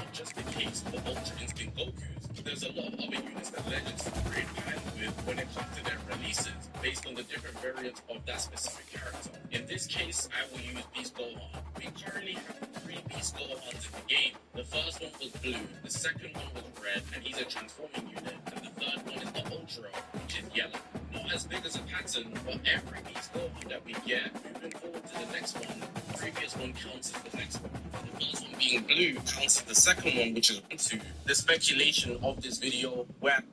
not just the case for Ultra Instinct Gokus, but there's a lot of other units that Legends create plans with when it comes to their releases, based on the different variants of that specific character. In this case, I will use Beast Gohan. We currently have 3 Beast Gohans in the game. The first one was blue, the second one was red, and he's a transforming unit, and the third one is the Ultra, which is yellow. Not as big as a pattern, but every Beast Gohan that we get, moving forward to the next one, the previous one counts as the next one. The first one being blue counts as the second one, which is 2. The speculation of this video, where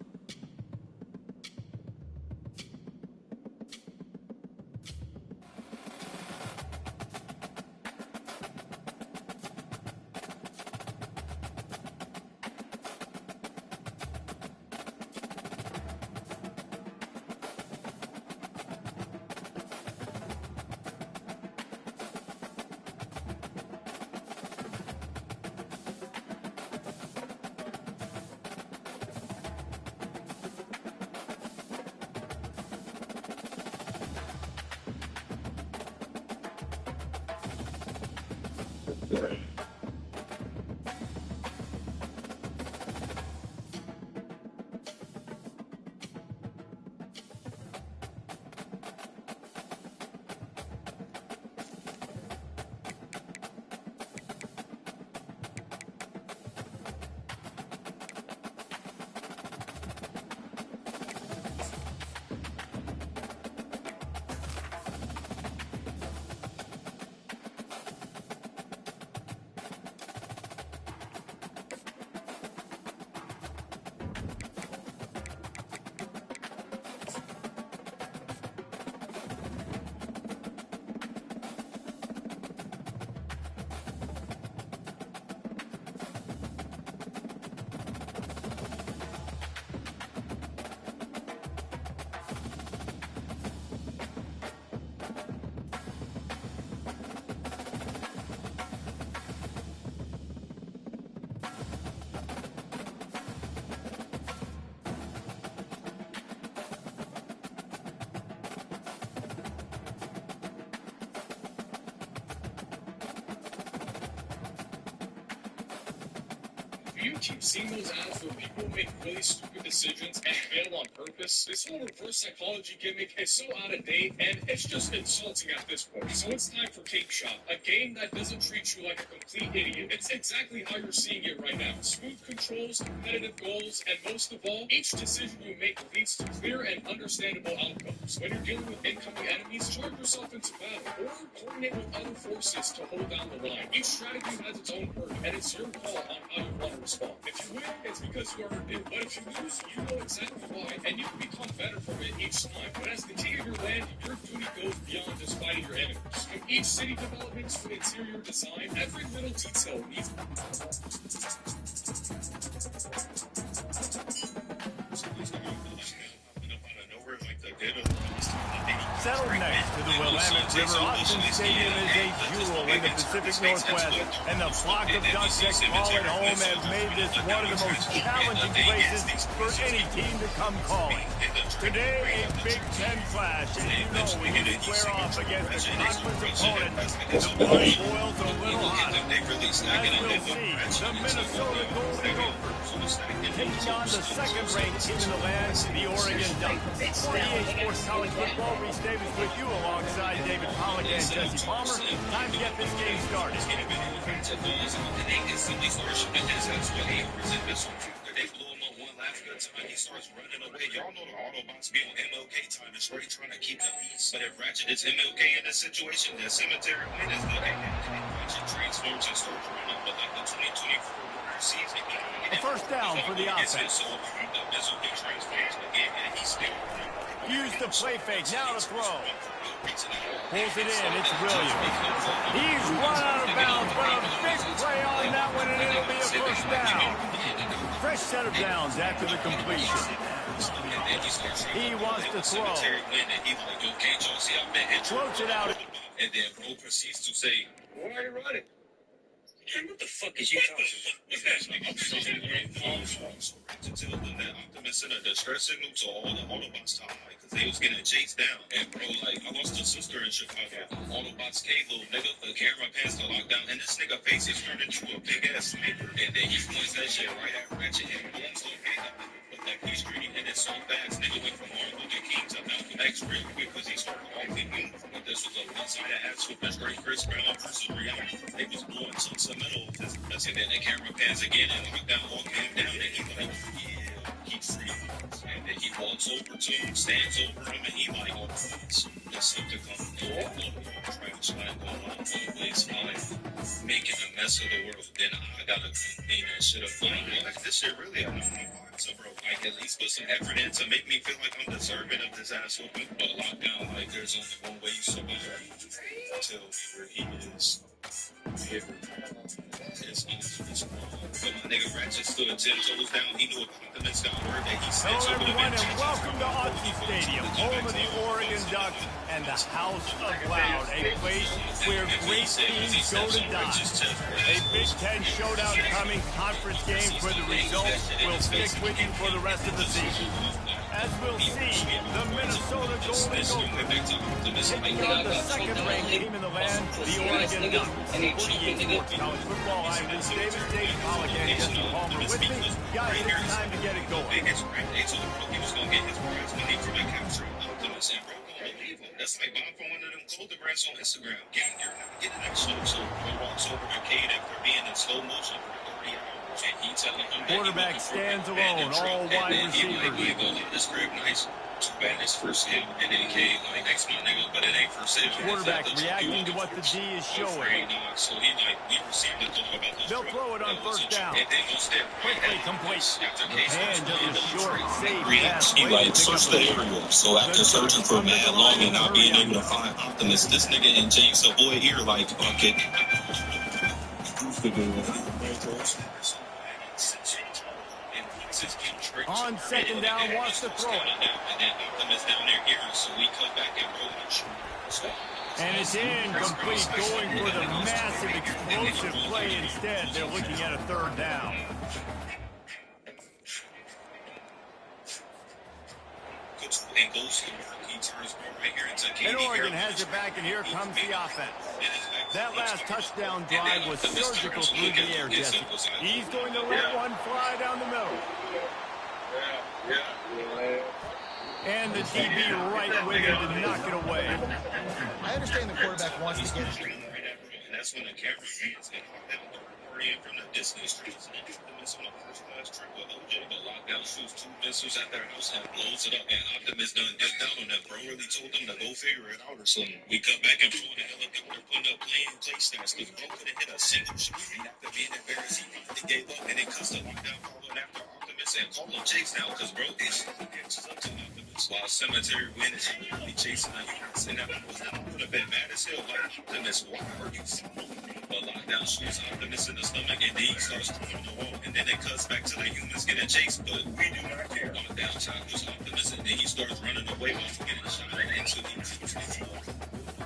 you keep seeing those ads where people make really stupid decisions and fail on purpose? This whole reverse psychology gimmick is so out of date, and it's just insulting at this point. So it's time for Cake Shop, a game that doesn't treat you like a complete idiot. It's exactly how you're seeing it right now. Smooth controls, competitive goals, and most of all, each decision you make leads to clear and understandable outcomes. When you're dealing with incoming enemies, charge yourself into battle, or coordinate with other forces to hold down the line. Each strategy has its own perk, and it's your call on how you want to respond. If you win, it's because you earned it, but if you lose, you know exactly why, and you can become better from it each time. But as the king of your land, your duty goes beyond just fighting your enemies. From each city development to interior design, every little detail needs... Settled next to the Willamette River, Austin Stadium is a jewel in the Pacific Northwest, and the flock of ducks that call it home have made this one of the most challenging places for any team to come calling. Today, a Big Ten clash, and you know we can square off against a conference opponent. The blood boils a little hotter. As we'll see, the Minnesota Golden Gophers taking on the second-ranked team in the land, the Oregon Ducks. For EA Sports College Football, Reese Davis with you alongside David Pollock and Jesse Palmer. Time to get this game started. They blew him up one last good time. He starts running away. Y'all know the Autobots be on MLK time. It's straight trying to keep the peace. But if Ratchet is MLK in this situation, the cemetery win is good. Ratchet transforms and starts running, but like the 2024 Warrior season, a first down for the offense. So the Mizuki transforms again, and he's still running. Use the play fake. Now to throw. Pulls it in. It's Williams. He's run out of bounds, but a big play on that one, and it'll be a first down. Fresh set of downs after the completion. He wants to throw. Floats it out. And then Bro proceeds to say, "Why are you running? Man, what the fuck is you talking about?" to tell them that Optimus sent a distress signal to all the Autobots to hide because they was getting chased down. And bro, like, I lost a sister in Chicago. Autobots cave, little nigga. The camera pans to lockdown, and this nigga face is turned into a big ass sniper. And then he points that shit right at Ratchet and blooms the head up. But that pastry and it's so fast, nigga went from Martin Luther King to Malcolm X real quick because he started all the uniform. But this was a one-sided ass with the straight Chris Brown versus reality. They was blowing chunks of metal with this. And then the camera pans again and lockdown all came down and he like, yeah, he's free. And then he walks over to him, stands over him, and he like, oh, there's something coming. Trash like going on always fine. Making a mess of the world. Then I gotta clean that shit up. Like, this shit really had no heart. So, bro, like, at least put some effort in to make me feel like I'm deserving of this ass whooping. But lockdown, like, there's only one way you survive. Tell me where he is. So my nigga Ratchet stood 10 toes down. He knew Optimus got word that he said. Hello, everyone, and welcome to Ncaa25 Stadium, home of the Oregon Ducks and the House of Loud, a place where great teams go to die. A Big Ten showdown coming, conference games where the results will stick with you for the rest of the season. As we'll see, the Minnesota Golden Gophers taking on the second-ranked team in the land, the Oregon Ducks. 48 Sports College Football, I'm Bruce Davis, Dave Pollock, and Jesse Palmer with me. Guys, it's time to get it going. They told him he was going to get his prize money from the capture of Optimus, and bro, don't believe him. That's like buying from one of them clothing brands on Instagram. Gang, you're not getting that shit. So he walks over to Cade after being in slow motion for 30 hours. And he telling him quarterback stands alone, all wide receivers. He go leave this crib nice. Too bad his first hit, and then Cade like next my nigga, but it ain't first hit. Quarterback reacting to what the D is showing. So he like we received the thought about this. They'll throw it on first down. And then go step quickly complete. And just a short save pass. He like searched the area. So after searching for mad long and not being able to find Optimus, this nigga in James Savoy ear like bucket. On second down, wants to throw it. And it's incomplete, going for the massive, explosive play instead. They're looking at a third down. And Oregon has it back, and here comes the offense. That last touchdown drive was surgical through the air, Jesse. He's going to let one fly down the middle. And the DB right with him to knock it away. I understand the quarterback wants to get it. That's when the camera fans get in from the Disney streets. And Optimus on a first-class trip with OJ. The lockdown shoots 2 missiles at their house and blows it up. And Optimus done dipped out on that. Bro really told them to go figure it out or something. We come back and throw the helicopter, putting up play stats. Because Bro couldn't hit a single shot. And after being embarrassed, he finally gave up. And then cussed the lockdown following after Optimus and called him Chase now. Because Bro is up to Optimus. While Cemetery wins, he chasing the units. And that was not going to be mad as hell. Like Optimus, why are you so but lockdown shoots Optimus in the stomach, and then he starts throwing the wall. And then it cuts back to the humans getting chased, but we do not care. Lockdown tackles Optimus, and then he starts running away while he's getting shot into the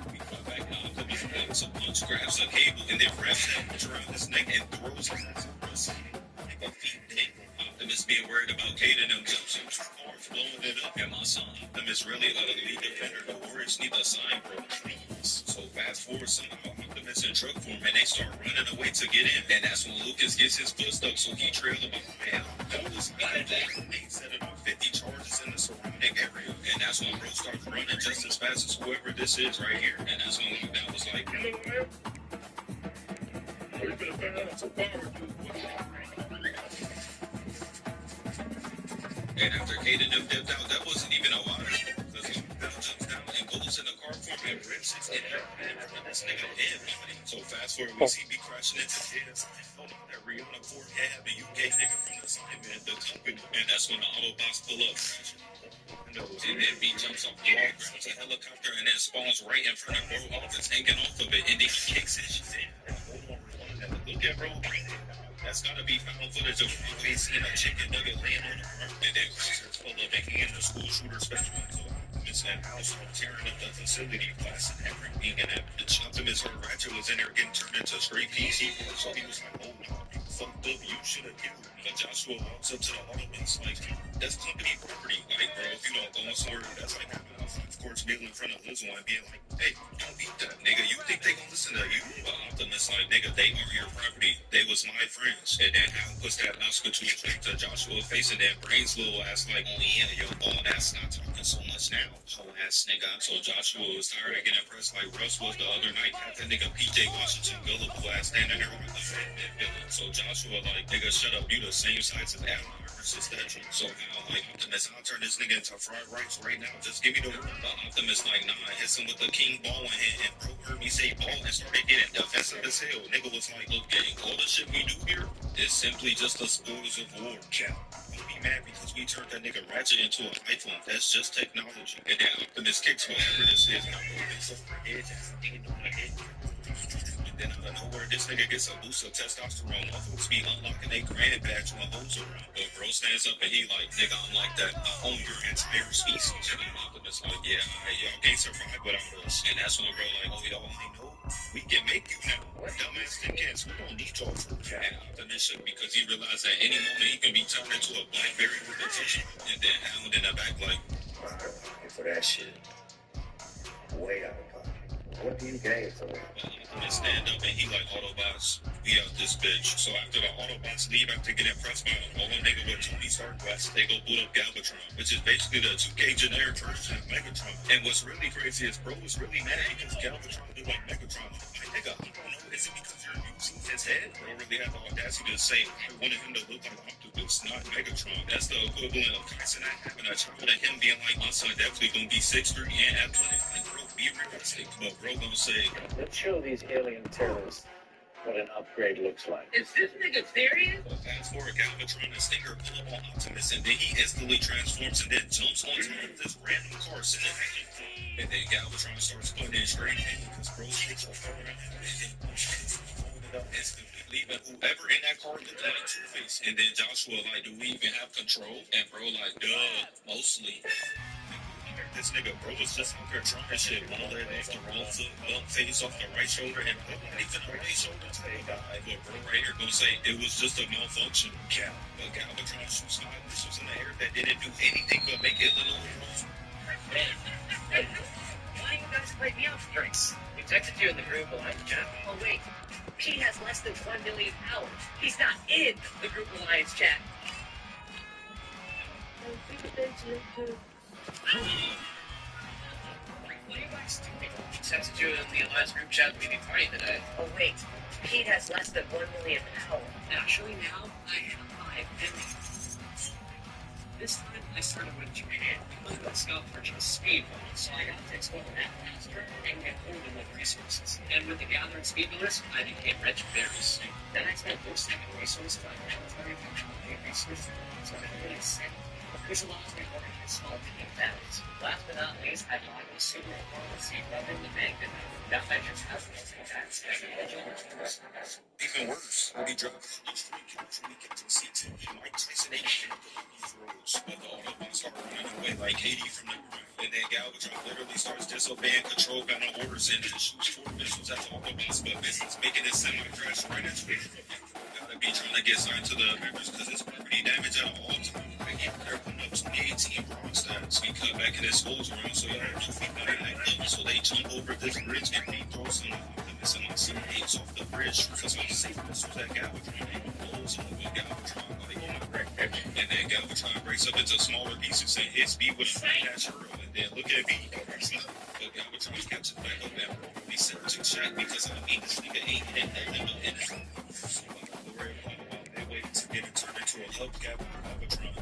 we come back, and Optimus grabs a punch, grabs a cable, and then wraps that around his neck and throws it at us. Like a feet thing. Optimus being worried about Cade and them jumps him too far, blowing it up. And my son Optimus really a lead defender. The Warriors need a sign, bro. So fast forward somehow Optimus in truck form, and they start running away to get in. And that's when Lucas gets his foot stuck, so he trailed him behind. That was bad. They set it off 50 charges in the surrounding area. And that's when Bro starts running just as fast as whoever this is right here. And that's when Lockdown was like, and after Cade and them dipped out, that wasn't even a lot. Because Lockdown jumps down and goes in the car form and rips it in there. And this nigga in. So fast forward, we see me crashing into his. That Rihanna Ford had the UK nigga from the assignment, the company. And that's when the Autobots pull up. And then B jumps off the wall, grabs a helicopter, and then spawns right in front of Bro office, hanging off of it. And then he kicks his shit in. Look at Bro. That's gotta be found footage of we seeing a chicken nugget laying on the front, and then Cruisers pull up making in the school shooter special. So Optimus and House tearing up the facility, class and everything, and Optimus or Ratchet was in there getting turned into straight PC. So he was like, oh no, you fucked up, you should have killed me. But Joshua walks up to the Ottomans like, that's company property. Like, bro, if you don't go somewhere, that's like having a 5-course meal in front of Lizzo and being like, hey, don't eat that, nigga. You think they gonna listen to you? But Optimus like, nigga, they are your property. They was my friends. And then Hal puts that mouse control straight to Joshua's face and then Brain's little ass like, oh yeah, yo, oh, that's not talking so much now. Whole ass nigga. So Joshua was tired of getting pressed like Russ was the other night. Had that nigga PJ Washington gullible ass standing there with the fat man villain. So Joshua like, nigga, shut up. You the same size as Adam versus statue. So Hal like, Optimus, I'll turn this nigga into fried rice right now. Just give me the word. But Optimus like, nah, hits him with the king ball in hand and bro heard me say ball and started getting defensive as hell. Nigga was like, look, gang, all the shit we do here is simply just the spoils of war, Cal. Don't be mad because we turned that nigga Ratchet into an iPhone. That's just technology. And then Optimus kicks whatever this is. Now it's over the edge. And then out of nowhere, this nigga gets a boost of testosterone. Motherfuckers be unlocking their granite badge when hoes around. But bro stands up and he like, nigga, I'm like that. I own your entire species. And then Optimus like, yeah, y'all can't survive without us. And that's when bro like, oh, y'all only know we can make you now. Dumbass thinkheads, we don't need y'all for that. And Optimus shook because he realized that any moment he can be turned into a Blackberry with a tissue. And then Hound in the back like, for that shit. Way out of pocket. What do you gain from it? Optimus stand up and he like, Autobots, we out this bitch. So after the Autobots leave after getting pressed by a old nigga with Tony Stark vest, they go boot up Galvatron, which is basically the 2K generic version of Megatron. And what's really crazy is bro was really mad because Galvatron looked like Megatron. Like, nigga, I don't know, is it because you're using his head? Bro really had the audacity to say, I wanted him to look like Optimus, not Megatron. That's the equivalent of Tyson having a child and him being like, my son definitely gonna be 6'3" and athletic. Like, bro, be realistic. But bro gonna say, Let's show these alien terrorists what an upgrade looks like. Is this nigga serious? but fast forward, Galvatron and Stinger pull up on Optimus and then he instantly transforms and then jumps on top of this random car sitting in. And then Galvatron starts putting in straight in because bro takes a photo and then fold it up instantly, leaving whoever in that car looked like Two-Face. And then Joshua like, do we even have control? And bro like, duh, mostly. This nigga, bro, was just out there trying shit. One leg off the wrong foot, bump face off the right shoulder, and not even the right shoulder today, guy. But bro, right here, gonna say it was just a malfunction. Cal, but Galvatron shoots 5 missiles in the air that didn't do anything but make Illinois move. Why don't you guys play the outbreaks? We texted you in the group alliance chat. Oh wait, Pete has less than 1 million hours. He's not in the group alliance chat. What are you guys doing? We texted you in the alliance group chat to be party today. Oh wait, Pete has less than 1 million hours. Actually now, I have 5 million. This time I started with Japan. I got scout purchase speed bonus, so I got to explore that faster and get older with resources. And with the gathering speed bonus, I became rich very soon. Then I spent those 7 resources on military functionality resources, so I really sick. This allows me to work in small team battles. Last but not least, I bought a super important seed rubber in the bank that measures how many attacks Even worse, when he dropped the street kills when he gets to CT, Mike Tyson ain't throws. But the Autobots start running away like Katie from the ground. And then Galvatron literally starts disobeying control panel orders and just shoots 4 missiles at the Autobots, but Business making it semi-crash right into it. Gotta be trying to get signed to the Avengers because it's property damage at all times. They're putting up 2018 Bronx stats. We cut back in his schools around, so y'all know we got it like that. So they jump over this bridge and we throw some Optimus and my teammates off the bridge because I'm safe. This was that Galvatron. He blows up with Galvatron like, oh my God. And then Galvatron breaks up into smaller pieces and hits B with a catch hurdle. And then look at B. But Galvatron catches back up and bro, we sent to check because I mean, this nigga ain't in nothing but in it. So they wait to get it turned into a hub Galvatron.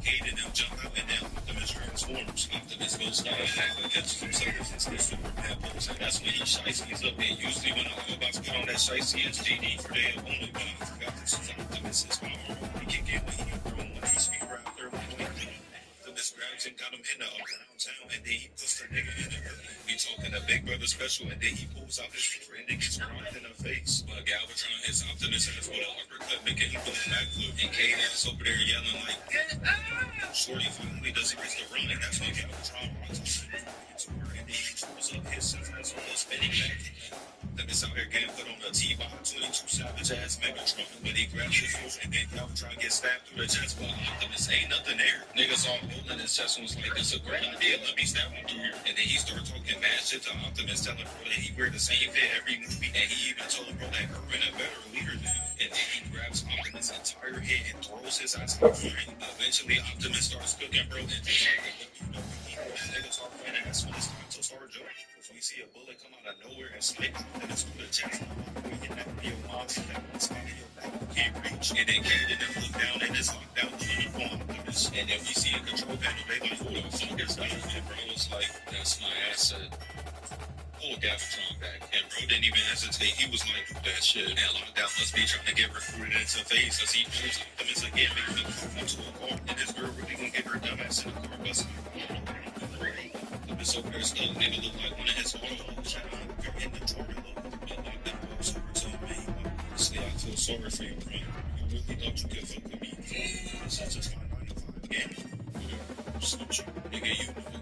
Kate and them jump out and then Optimus transforms. Optimus goes down and catches himself as his Superman pose. And that's when he shiesties up. And usually when the Autobots put on that shiesty, it's JD for their opponent. But I forgot this is Optimus' power. He can get when he grown when he's speed out there. Optimus grabs him, got him in the around town, and then he puts the nigga in the hood. We talking a Big Brother special, and then he pulls out his sword and it gets rocked in the face. But Galvatron hits Optimus Optimus ass with an uppercut, making him do a backflip. And Cade ass over there yelling like, Shorty finally does he reach the run, and that's when Galvatron runs over and then he throws up his ass with a spinning back. Optimus out here getting put on the T-Bot 22 Savage ass Megatron, but he grabs his foot and then Galvatron gets stabbed through the chest, but Optimus ain't nothing there. Niggas all holding his chest and was like, this a great idea, let me stab him through here. And then he started talking mad shit to Optimus, telling bro that he wear the same fit every movie, and he even told bro that Irvin a better leader than him. And then he grabs Optimus' entire head and throws his ass to the floor. Eventually Optimus starts cooking bro, and niggas are fighting ass when it's time to start joking. We see a bullet come out of nowhere and snipe Optimus through the chest. We hit that video monster that one spot of your bro can't reach. And then Cade and them look down and it's locked down looking for Optimus. And then we see a control panel, they like, who the fuck is that? And bro was like, that's my asset. Pull Galvatron back. And bro didn't even hesitate. He was like, do that shit. And Lockdown must be trying to get recruited into phase as he moves Optimus again, making him move into a car. And this girl really gonna get her dumb ass in the car busting. Optimus over there stuck. Nigga look like one of his auto shout out in the Jordan look. But Lockdown walks over to him, man. Honestly, I feel sorry for you, bro. You really thought you could fuck with me. This is just my 9 to 5 game. Whatever. Snitch you. Nigga, you know it.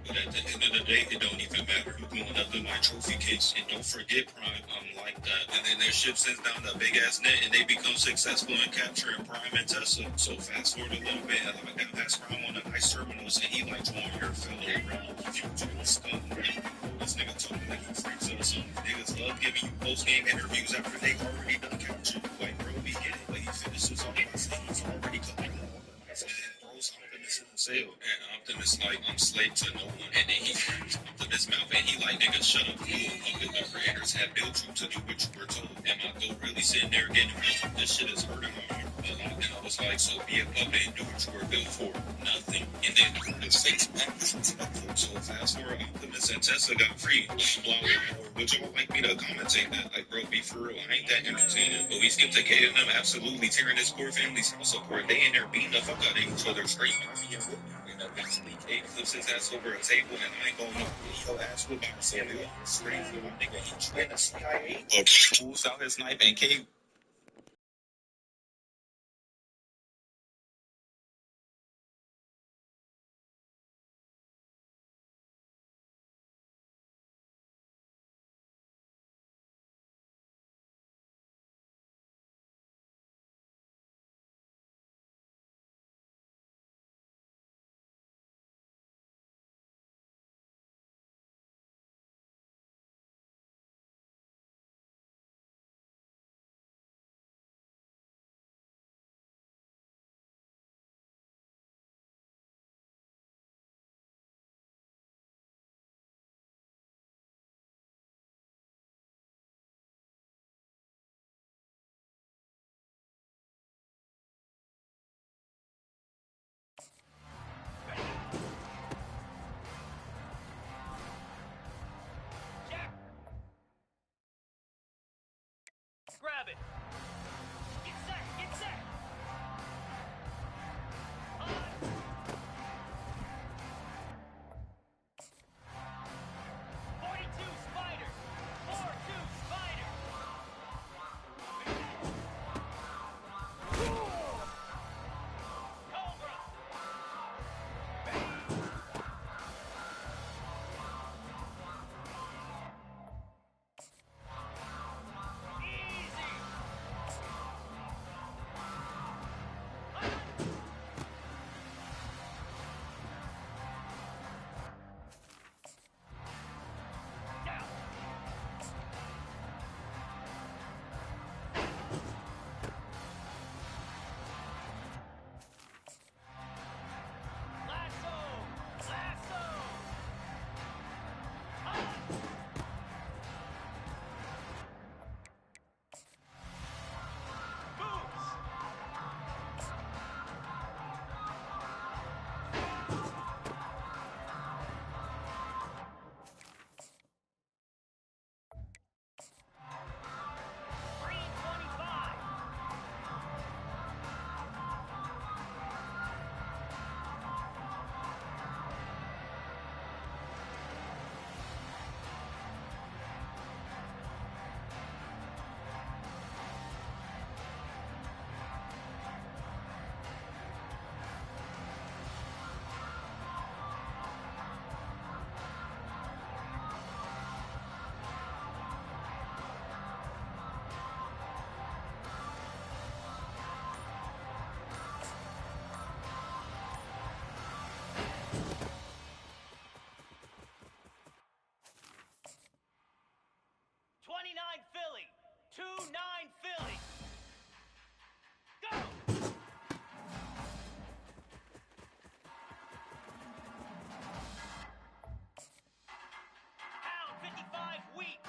But at the end of the day, it don't even matter. You going up in my trophy case. And don't forget, Prime, I'm like that. And then their ship sends down the big ass net and they become successful in capturing Prime and Tesla. So fast forward a little bit and Lockdown has Prime on the ice terminals and he like join your fellow round. If you do a stunt, this nigga talking like he freaks or something. Niggas love giving you post-game interviews after they already done captured. Like, bro, we get it, but he finishes off by saying he's already collected all the ice and then throws Optimus in the sail. And Optimus like, I'm slave to no one. And then he grabs Optimus' mouth and he like, nigga, shut up. Cool. The creators have built you to do what you were told. And my goat really sitting there getting built. This shit is hurting my heart. And I was like, so be a puppet and do what you were built for. Nothing. And then it takes back. So fast forward, Optimus and Tesla got free. Blah, blah, blah. Would y'all like me to commentate that? Like, bro, be for real. I ain't that entertaining. But we skipped to Kate and them absolutely tearing his poor family's house apart. They in there beating the fuck out of each other straight. And eventually, Kate flips his ass over a table, and I ain't gonna know. Your ass will bounce. So straight for my nigga. He trained the CIA. But pulls out his knife, and Kate. Grab it. Get set. Get set. On. 42 Spider. 4-2 Spider. Cobra. Philly. 2-9 Philly. Go! Pound 55 weak.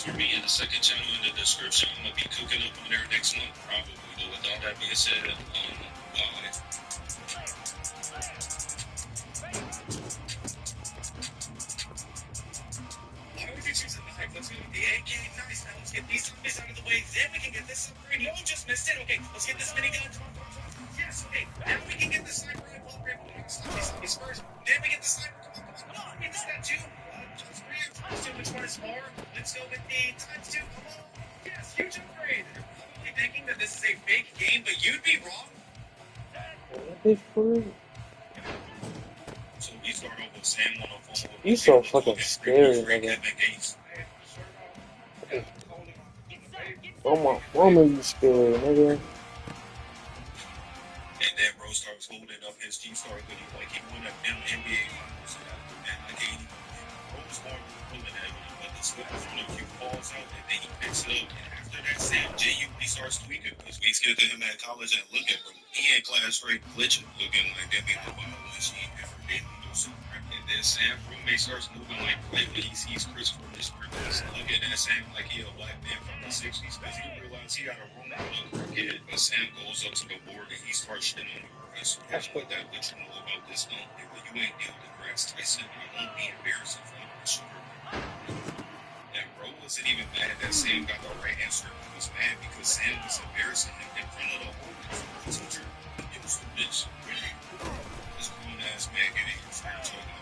For me in the second channel in the description, I'm gonna be cooking up on there next month, probably. But with all that being said, Why would you choose a knife? Let's go with the AK. Nice. Now let's get these zombies out of the way. Then we can get this upgrade. No, just missed it. Okay, let's get this minigun. Yes, okay. Now we can get the sniper rifle upgrade. Stop these zombies first. Then we get the sniper. Come on. We just got two. Just three or times two. Which one is more? Let's go with the times two. Come on. Yes, huge upgrade. You're probably thinking that this is a fake game, but you'd be wrong. so we start off with Sam 104. You so fucking scary, nigga. Oh my woman, you scary, nigga. And then bro starts holding up his G-Star hoodie like he won a NBA Finals. And I can't even. Bro was going through pulling that hoodie, but the sweat from the cue falls out, and then he picks it up. And after that, Sam J.U.P. starts tweaking because we skipped to him at college and look at him. He in class straight glitching, looking like that be the ball when she ever did do something. And then Sam roommate starts moving like play when he sees Chris from his script. Looking at Sam like he a black man from the 60s because he realized he got a room full of kid. But Sam goes up to the board and he starts shitting on the professor. That's what that what you know about this one. And when you ain't Neil deGrasse Tyson, I won't be embarrassed in front of the shooter. And bro wasn't even mad that Sam got the right answer. He was mad because Sam was embarrassing him in front of the whole teacher. It was a bitch. This grown ass man getting here for talking about.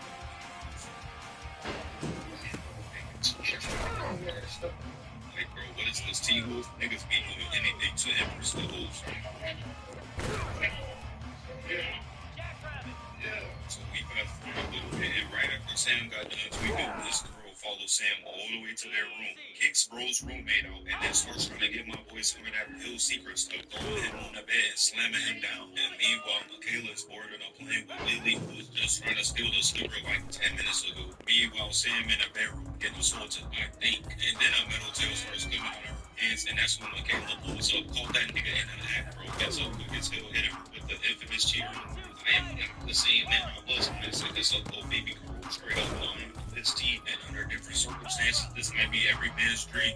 Like, bro, what is this T-Wolf? Niggas be doing anything to Empress the Wolf. So we fast forward a little bit, and right after Sam got done tweaking, this girl follows Sam all the way to their room, kicks bro's roommate out, and then starts trying to get my boy some of that real secret stuff, throwing him on the bed, slamming him down. And meanwhile, Michaela is bored and I'm playing with Lily, who was just trying to steal the slipper like 10 minutes ago. Meanwhile, Sam in a bedroom getting assaulted, I think. And then a metal tail starts coming out of her hands, and that's when Michaela pulls up, called that nigga in an act, bro. Gets up quick as hell, hitting her with the infamous cheater. I am not the same man I was when I said this little baby girl straight up lying through his teeth, and under different circumstances, this might be every man's dream.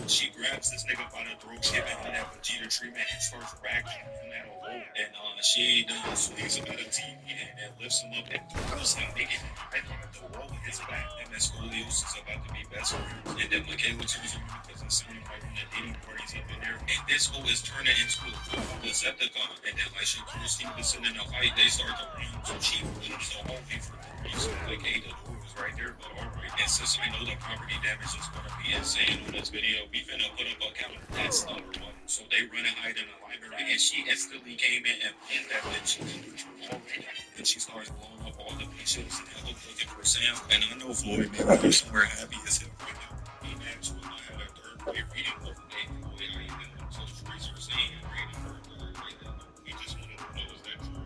She grabs this nigga by the throat, giving him that Vegeta treatment, and starts vacuuming him at a hole. And she swings him at a TV and lifts him up and throws him, making him right on the wall with his back. And that scoliosis is about to be best friends. And then Michaela turns around because it sounded like one of the dating parties up in there. And this hoe is turning into a Decepticon. And then like Shakur Stevenson in a fight, they start to run. So she flips the whole thing for 3. So like, hey, the door was right there, but alright. And since I know the property damage is gonna be insane on this video, we finna put up a counter. That's number 1. So they run and hide in the library, and she instantly came in and pinned that bitch already. And she starts blowing up all the patients and hella looking for Sam. And I know Floyd maybe you're somewhere happy as hell right now. He actually I had a third grade reading of Hey Floyd, how you doing? So the streets are saying you're reading for a third grade. We just wanted to know is that true?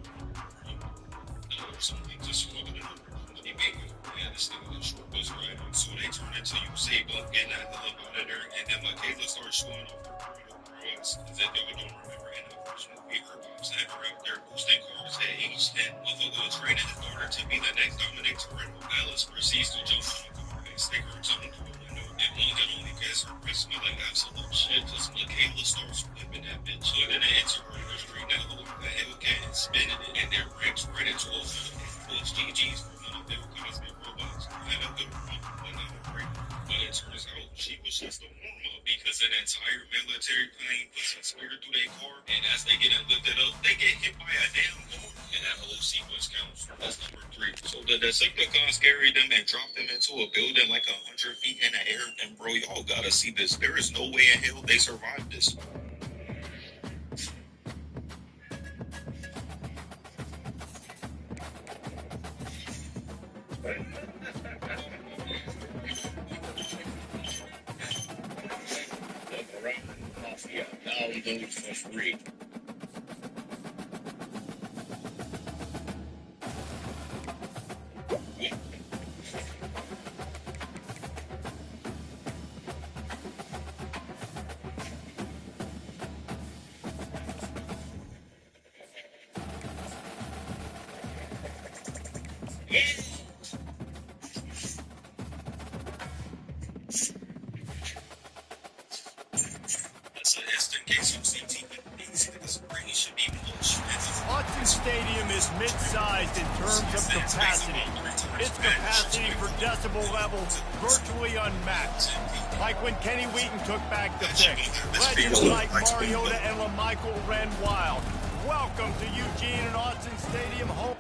Or something just sort of another company maker. Yeah, this thing was short bus riding. So they turn into you say but getting that hell up out of there, and then Michaela starts showing off their criminal drugs. Because if y'all don't remember in the first movie, her pops had her out there boosting cars at age 10. Motherfucker was training his daughter to be the next Dominic Toretto. Alice proceeds to jump on the car and stick her tongue through the window. And one can only guess her wrist smell like absolute shit. Because Michaela starts flipping that bitch. So then it hits her in her street that look like a Hellcat and spinning it. And then ramps right into a full GG's for one of them cosmic robots. Had a good run, but not a great one. But it turns out she was just a warm-up because an entire military plane puts a spear through their car, and as they get lifted up, they get hit by a damn car. And that whole sequence counts. That's number 3. So the Decepticons carried them and dropped them into a building like 100 feet in the air. And bro, y'all gotta see this. There is no way in hell they survived this. Now we go for free. Autzen Stadium is mid-sized in terms of capacity. Its capacity for decibel levels virtually unmatched. Like when Kenny Wheaton took back the pick. Legends like Mariota and LaMichael ran wild. Welcome to Eugene and Autzen Stadium home.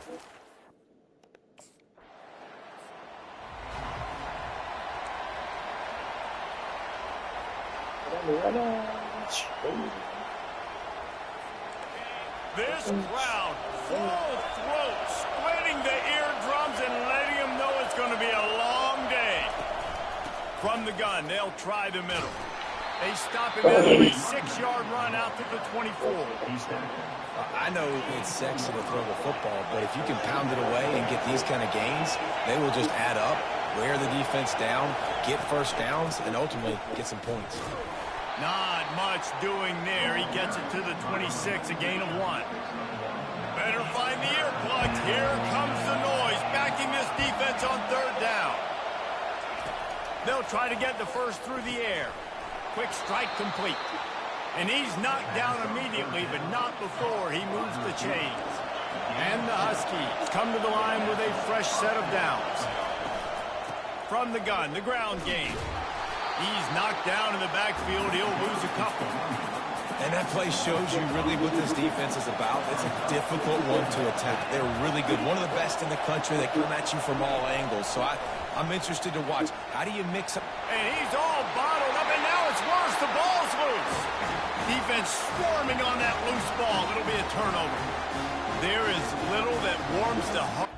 This crowd, full throat, splitting the eardrums and letting them know it's going to be a long day. From the gun, they'll try the middle. They stop him after a 6-yard run out to the 24. I know it's sexy to throw the football, but if you can pound it away and get these kind of gains, they will just add up, wear the defense down, get first downs, and ultimately get some points. Not much doing there. He gets it to the 26, a gain of 1. Better find the earplugs. Here comes the noise, backing this defense on 3rd down. They'll try to get the first through the air. Quick strike complete. And he's knocked down immediately, but not before he moves the chains. And the Huskies come to the line with a fresh set of downs. From the gun, the ground game. He's knocked down in the backfield. He'll lose a couple. And that play shows you really what this defense is about. It's a difficult one to attack. They're really good. One of the best in the country. They come at you from all angles. So I'm interested to watch. How do you mix up? And he's all bottled up, and now it's worse. The ball's loose. Defense swarming on that loose ball. It'll be a turnover. There is little that warms the heart.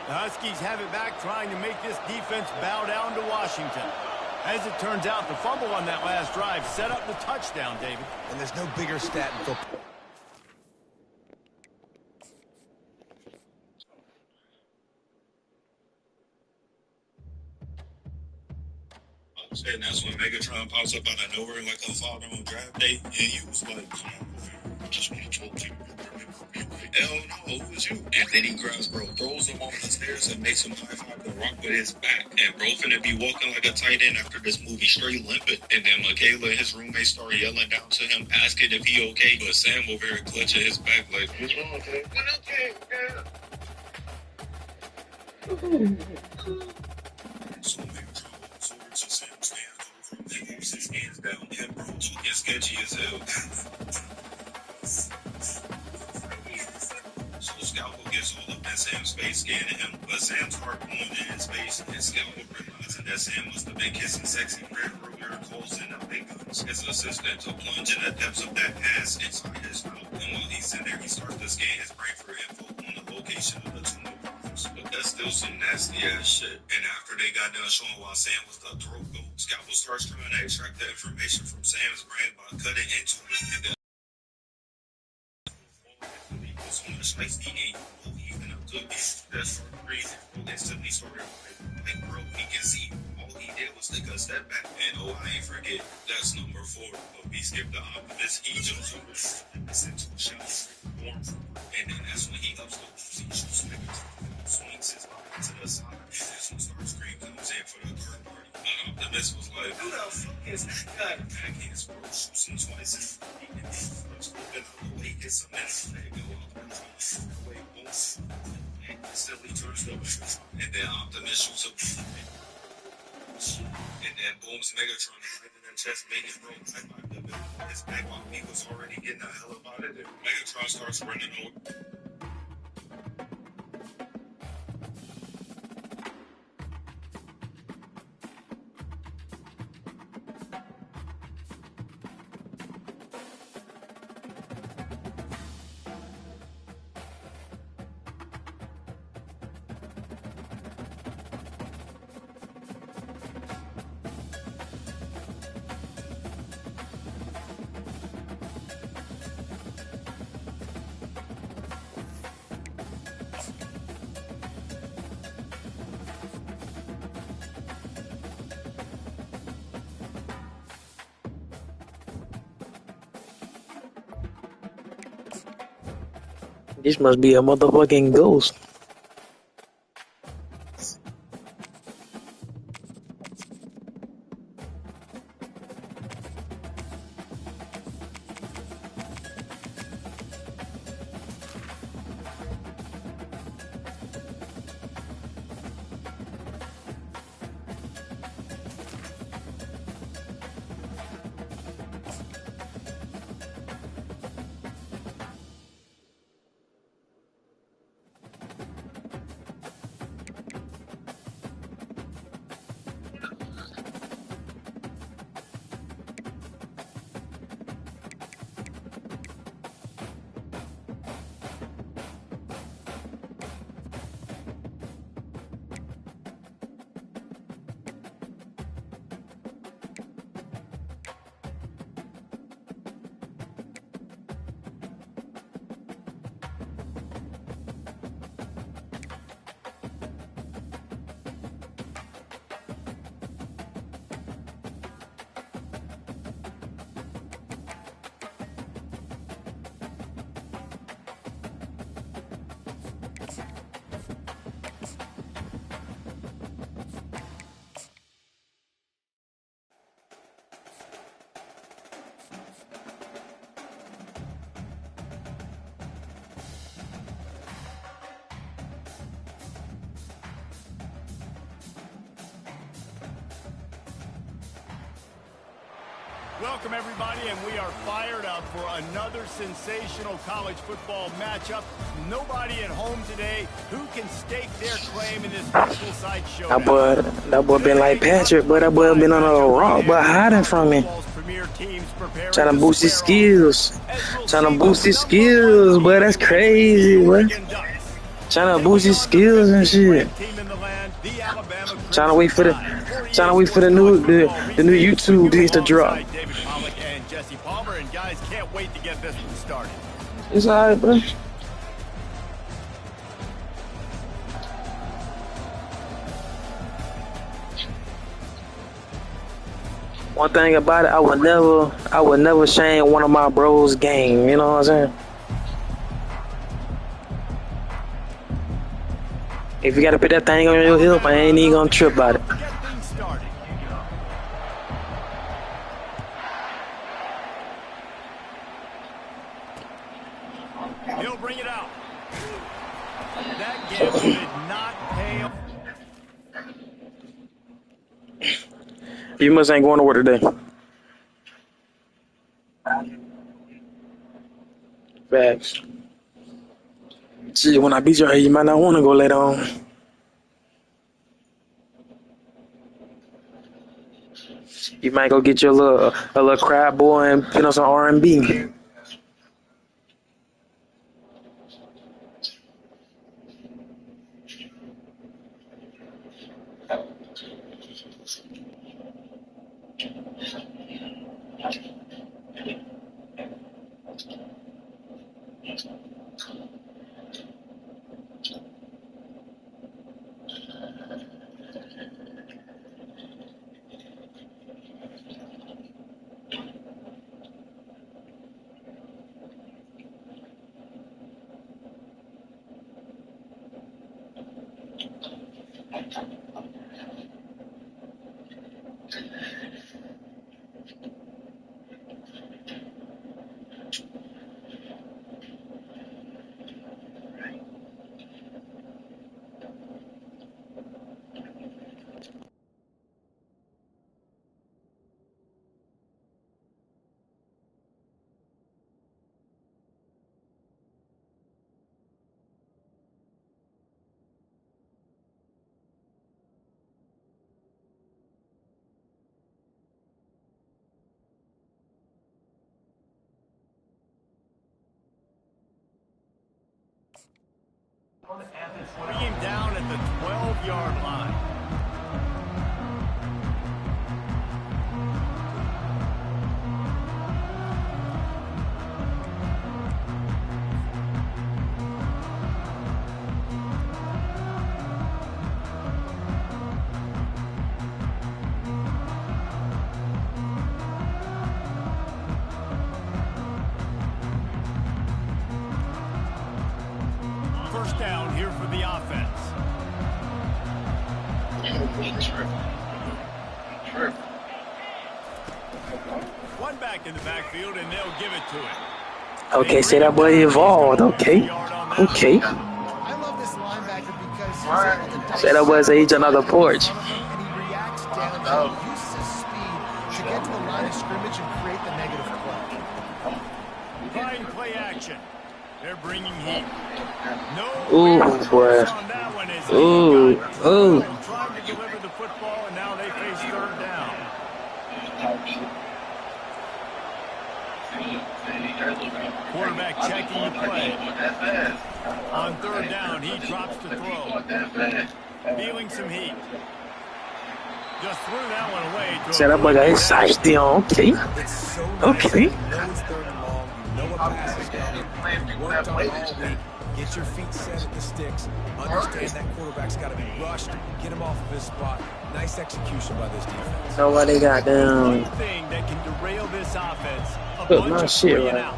The Huskies have it back, trying to make this defense bow down to Washington. As it turns out, the fumble on that last drive set up the touchdown, David. And there's no bigger stat in football. And that's when Megatron pops up out of nowhere like a father on draft day, and he was like, just want to talk to you. Hell no, who is you? And then he grabs bro, throws him off the stairs and makes him high five the rock with his back. And bro finna be walking like a tight end after this movie, straight limping. And then Michaela and his roommates start yelling down to him, asking if he okay. But Sam over here clutching his back like, what's wrong, okay? What okay? So Megatron walks over to Sam's hands over him and moves his hands down. And bro looking sketchy as hell. So Scalpel gets all up in Sam's face, scanning him, but Sam's heart going in his face, and Scalpel realizing that Sam must have been kissing sexy red earlier, calls in a big guns his assistant to plunge in the depths of that ass inside his mouth. And while he's in there, he starts to scan his brain for info on the location of the two new problems. But that's still some nasty ass shit. And after they got done showing why Sam was the throat goat, Scalpel starts trying to extract the information from Sam's brain by cutting into it, and then so much like he ain't even up to this. That's for reason. Instantly started like, bro, he can see. All he did was take a step back. And oh, I ain't forget. That's number 4. But we skipped the optimist. He jumps over and into a shot. And then that's when he ups the boots. He shoots swings his body to the side. And that's when Starscream comes in for the third party. And Optimus was like, who the fuck is that guy? Back in his bro shoots him twice. And he flips open up the way, gets him in the leg. And instantly turns over. And then Optimus shoots him. And then booms Megatron right in the chest, making bro type out the middle of his back while he was already getting the hell up out of there. Megatron starts running over. This must be a motherfucking ghost. Welcome, everybody, and we are fired up for another sensational college football matchup. Nobody at home today who can stake their claim in this poolside showdown. That boy been like Patrick, but that boy been on a rock, but hiding from me. Trying to boost his skills. Trying to boost his skills, boy. That's crazy, boy. Trying to boost his skills and shit. Trying to wait for the new YouTube things to drop. And guys can't wait to get this one started. It's alright, bro. One thing about it, I would never shame one of my bros' game. You know what I'm saying? If you gotta put that thing on your hip, I ain't even gonna trip about it. He'll bring it out. That gamble did not pay off. You must ain't going to work today. Facts. Gee, when I beat your head, you might not want to go later on. You might go get your a little crab boy and put on some R&B. Bring him down at the 12-yard line. First down here for the offense. One back in the backfield, and they'll give it to him. Okay, say that boy evolved. Okay. Okay. I love this linebacker because he's able to Say that boy's age another porch. and he reacts down to uses his speed to get to the line of scrimmage and create the negative play. Trying play action. They're bringing heat. No. Ooh, boy. Ooh, ooh. Trying to deliver the football, and now they face third down. Quarterback checking the play. On third down, he drops to throw. Feeling some heat. Just threw that one away. Say that boy got his size down. Okay. Okay. Worked on all week. Get your feet set at the sticks. Understand that quarterback's got to be rushed. Get him off of his spot. Nice execution by this defense. Nobody got down. Thing that can derail this offense. Put my shit right.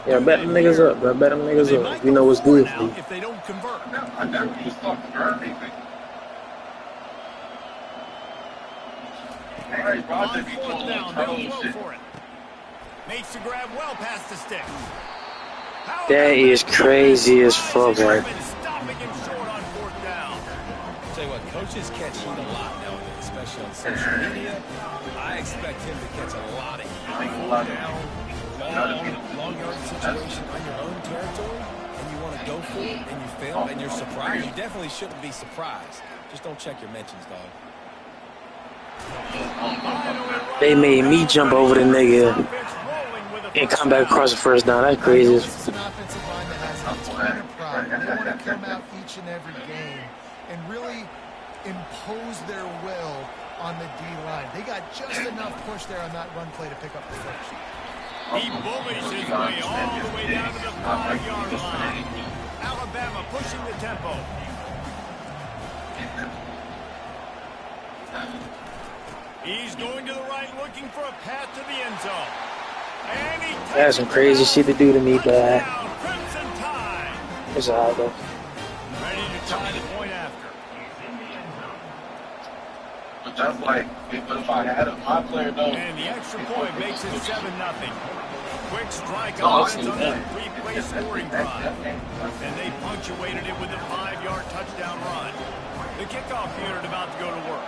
Yeah, bet them niggas up, bro. Bet them niggas up. You know what's good for you. If they don't convert. I never used to burn anything. Hey, Roger, On fourth down, they'll go for it. Makes the grab well past the stick. That is crazy as fuck, right? Stopping him short on fourth down. Tell you what, coaches catch heat a lot nowadays, especially on social media. I expect him to catch a lot of heat. Fourth down, long yard situation on your own territory, and you want to go for it, and you fail, and you're surprised. You definitely shouldn't be surprised. Just don't check your mentions, dog. They made me jump over the nigga and come back across the first down. That's crazy. It's an offensive line that has a ton of pride. They want to come out each and every game and really impose their will on the D-line. They got just enough push there on that run play to pick up the first. He bullies his way all the way down to the 5-yard line. Alabama pushing the tempo. He's going to the right, looking for a path to the end zone. And he That's some crazy shit to do to me, but Crimson Tide. it's all right though. Ready to tie the point after. But that's like, if I had my player though. And the extra point makes it 7-0. Quick strike offense on that three-play scoring drive. And they punctuated it with a 5-yard touchdown run. The kickoff unit about to go to work.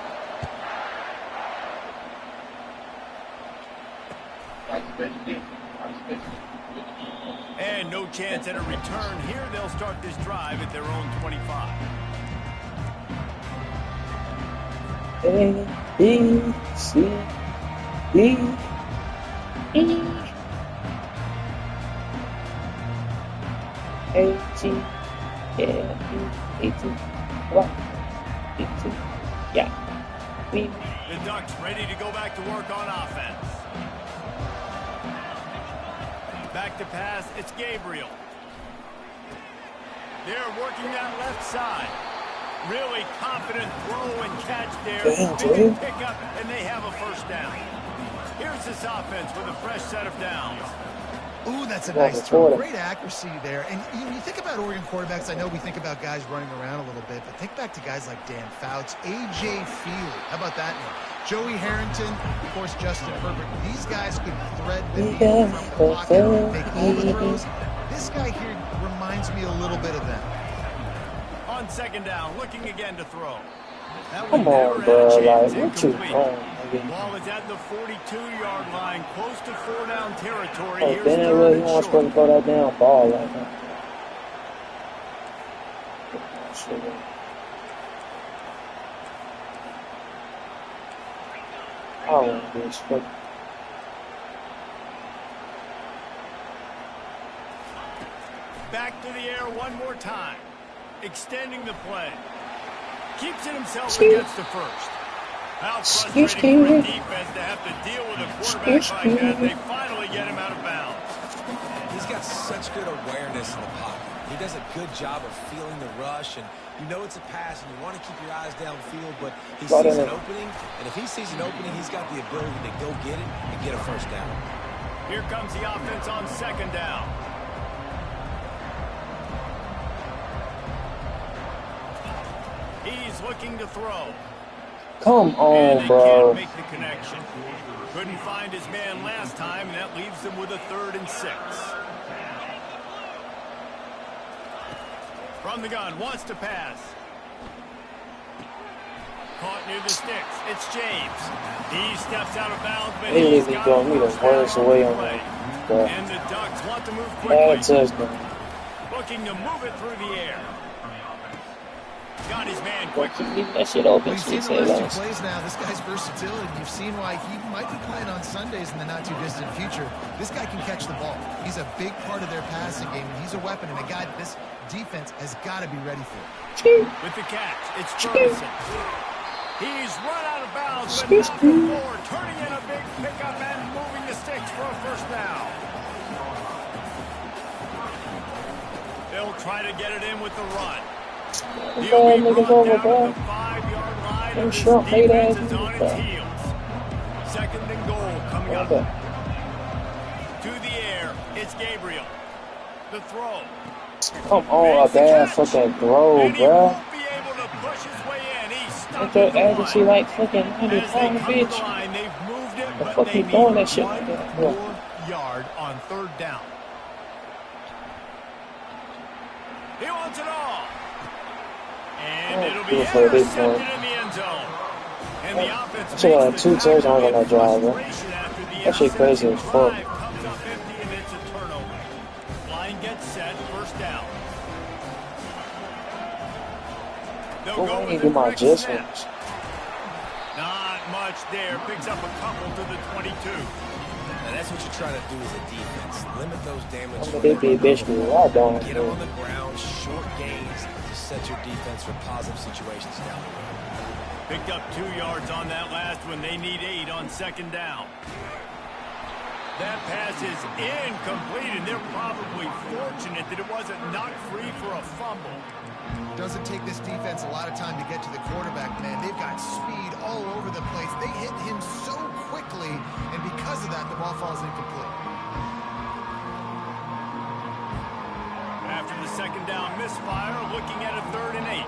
And no chance at a return here. They'll start this drive at their own 25. A, B, C, D, E, A, G, L, E, A, T, Y, B, T, yeah. B. The Ducks ready to go back to work on offense. Back to pass, it's Gabriel. They're working that left side. Really confident throw and catch there. Big pick up, and they have a first down. Here's this offense with a fresh set of downs. Ooh, that's a nice throw. Great accuracy there. And you think about Oregon quarterbacks, I know we think about guys running around a little bit, but think back to guys like Dan Fouts, A.J. Feely. How about that name? Joey Harrington, of course, Justin Herbert. These guys could thread the needle from the pocket and make all the throws. This guy here reminds me a little bit of them. On second down, looking again to throw. Come on, bro. Like, what you doing? Ball is at the 42-yard line, close to 4-down territory. Oh, then it was not supposed to throw that damn ball like that. I don't want to do this. Back to the air one more time. Extending the play. Keeps it himself against the first. How frustrating for a defense to have to deal with a quarterback like that. They finally get him out of bounds. He's got such good awareness in the pocket. He does a good job of feeling the rush, and you know it's a pass, and you want to keep your eyes downfield, but he sees an opening, and if he sees an opening, he's got the ability to go get it and get a first down. Here comes the offense on second down. He's looking to throw. Come on, bro. Can't make the connection. Couldn't find his man last time, and that leaves them with a 3rd and 6. From the gun, wants to pass. Caught near the sticks. It's James. He steps out of bounds, but he's got going me the worst way on that. And the Ducks want to move quickly. Looking to move it through the air. Got his man quickly. That shit open. Well, you've seen the last 2 plays now. This guy's versatility. You've seen why he might be playing on Sundays in the not-too-distant future. This guy can catch the ball. He's a big part of their passing game, and he's a weapon, and a guy this defense has got to be ready for. With the catch, it's Ferguson. He's run out of bounds, but now forward, turning in a big pickup and moving the sticks for a first down. They'll try to get it in with the run. He'll be brought down at the 5-yard line, and this defense is on its heels. 2nd and goal coming up. To the air, it's Gabriel. The throw. Come on, a bad fucking throw, bro. Ain't your accuracy like fucking 90-pound, bitch? They've moved it, the fuck you doing that shit like that? One more yard on 3rd down. He wants it all. And it'll be intercepted in the end zone. And the offense makes the 2 touchdowns on that drive, bro. That shit crazy as fuck. Comes up empty and it's a turnover. Line gets set, first down. They'll go with the correct set. Not much there. Picks up a couple to the 22. And that's what you're trying to do as a defense. Limit those damages. Get them on the ground, short gains to set your defense for positive situations down the road. Picked up 2 yards on that last one. They need 8 on 2nd down. That pass is incomplete, and they're probably fortunate that it wasn't knocked free for a fumble. Doesn't take this defense a lot of time to get to the quarterback, man. They've got speed all over the place. They hit him so quickly, and because of that, the ball falls incomplete. After the second down misfire, looking at a 3rd and 8.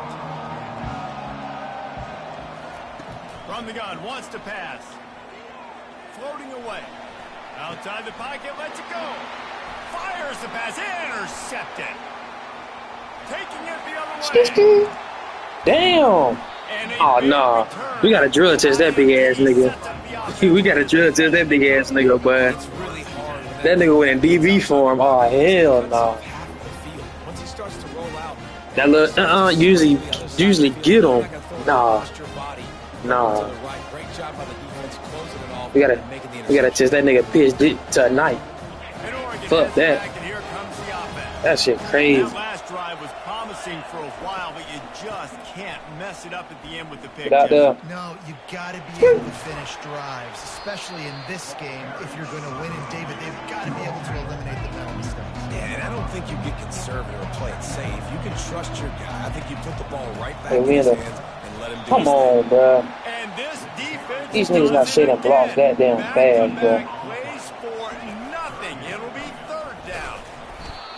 From the gun, wants to pass. Floating away. Outside the pocket, lets it go. Fires the pass, intercepted. Taking it the other way. Damn. Oh, no. We got to drill test that big ass nigga. We got to drill test that big ass nigga, but that nigga went in DB form. Oh, hell no. That little, usually get him. Nah. Nah. We gotta test that nigga pitch tonight. Fuck that. That shit crazy. That last drive was promising for a while, but you just can't mess it up at the end with the pick. No, you gotta be able to finish drives, especially in this game. If you're going to win, and David, they've got to be able to eliminate the mental mistakes. Yeah, and I don't think you get conservative or play it safe. You can trust your guy. I think you put the ball right back in his hands and let him do Come on, bro. And this defense, these niggas not shading blocks that damn bad, bro. Plays for nothing. It'll be 3rd down.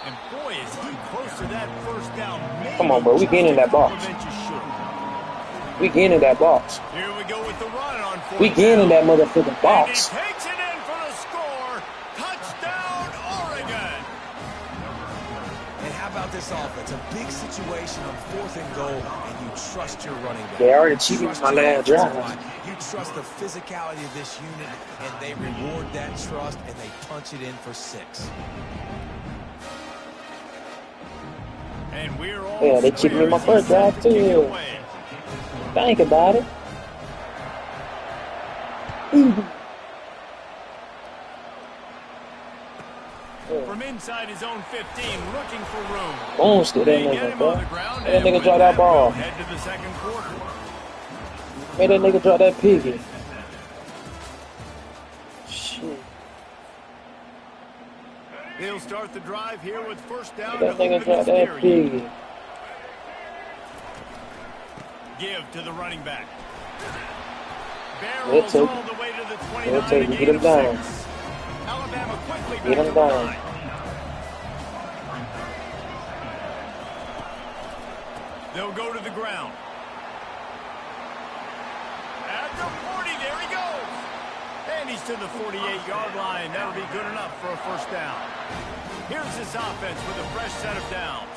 And boy, is he close to that 1st down. Come on, bro. We getting in that box. We getting in that box. Here we go with the run on 4th We getting in that motherfucking box. And he takes it in for the score. Touchdown, Oregon. And how about this offense? A big situation on 4th and goal, and you trust your running back. They already cheated my last drive. You trust the physicality of this unit, and they reward that trust, and they punch it in for 6. And we're all Yeah, they cheated me my first drive too. Think about it. From inside his own 15, looking for room. Boom, still that nigga, bro. Let that nigga drop that ball. Head to the 2nd quarter. Made that nigga drop that piggy. Shit. They'll start the drive here with 1st down. That nigga drop that piggy. Give to the running back. We'll Barrels take all the way to the 29. We'll take it. Get him down. Alabama quickly back Get him to the down. line. They'll go to the ground. At the 40, there he goes. And he's to the 48-yard line. That'll be good enough for a 1st down. Here's this offense with a fresh set of downs.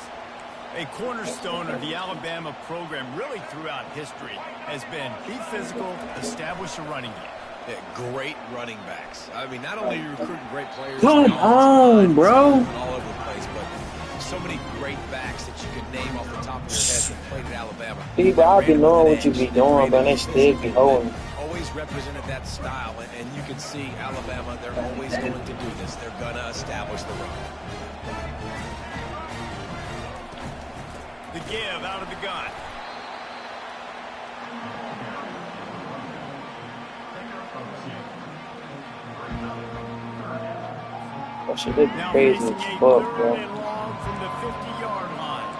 A cornerstone of the Alabama program really throughout history has been be physical, establish a running game. Yeah, great running backs. I mean, not only are you recruiting great players, Come on, bro. all over the place, but so many great backs that you can name off the top of your head that played at Alabama. People, I be knowing what you be doing, but they still be holding. Always represented that style, and you can see Alabama, they're always going to do this. They're going to establish the run. The give out of the gun. That shit look crazy as fuck, bro. From the 50-yard line.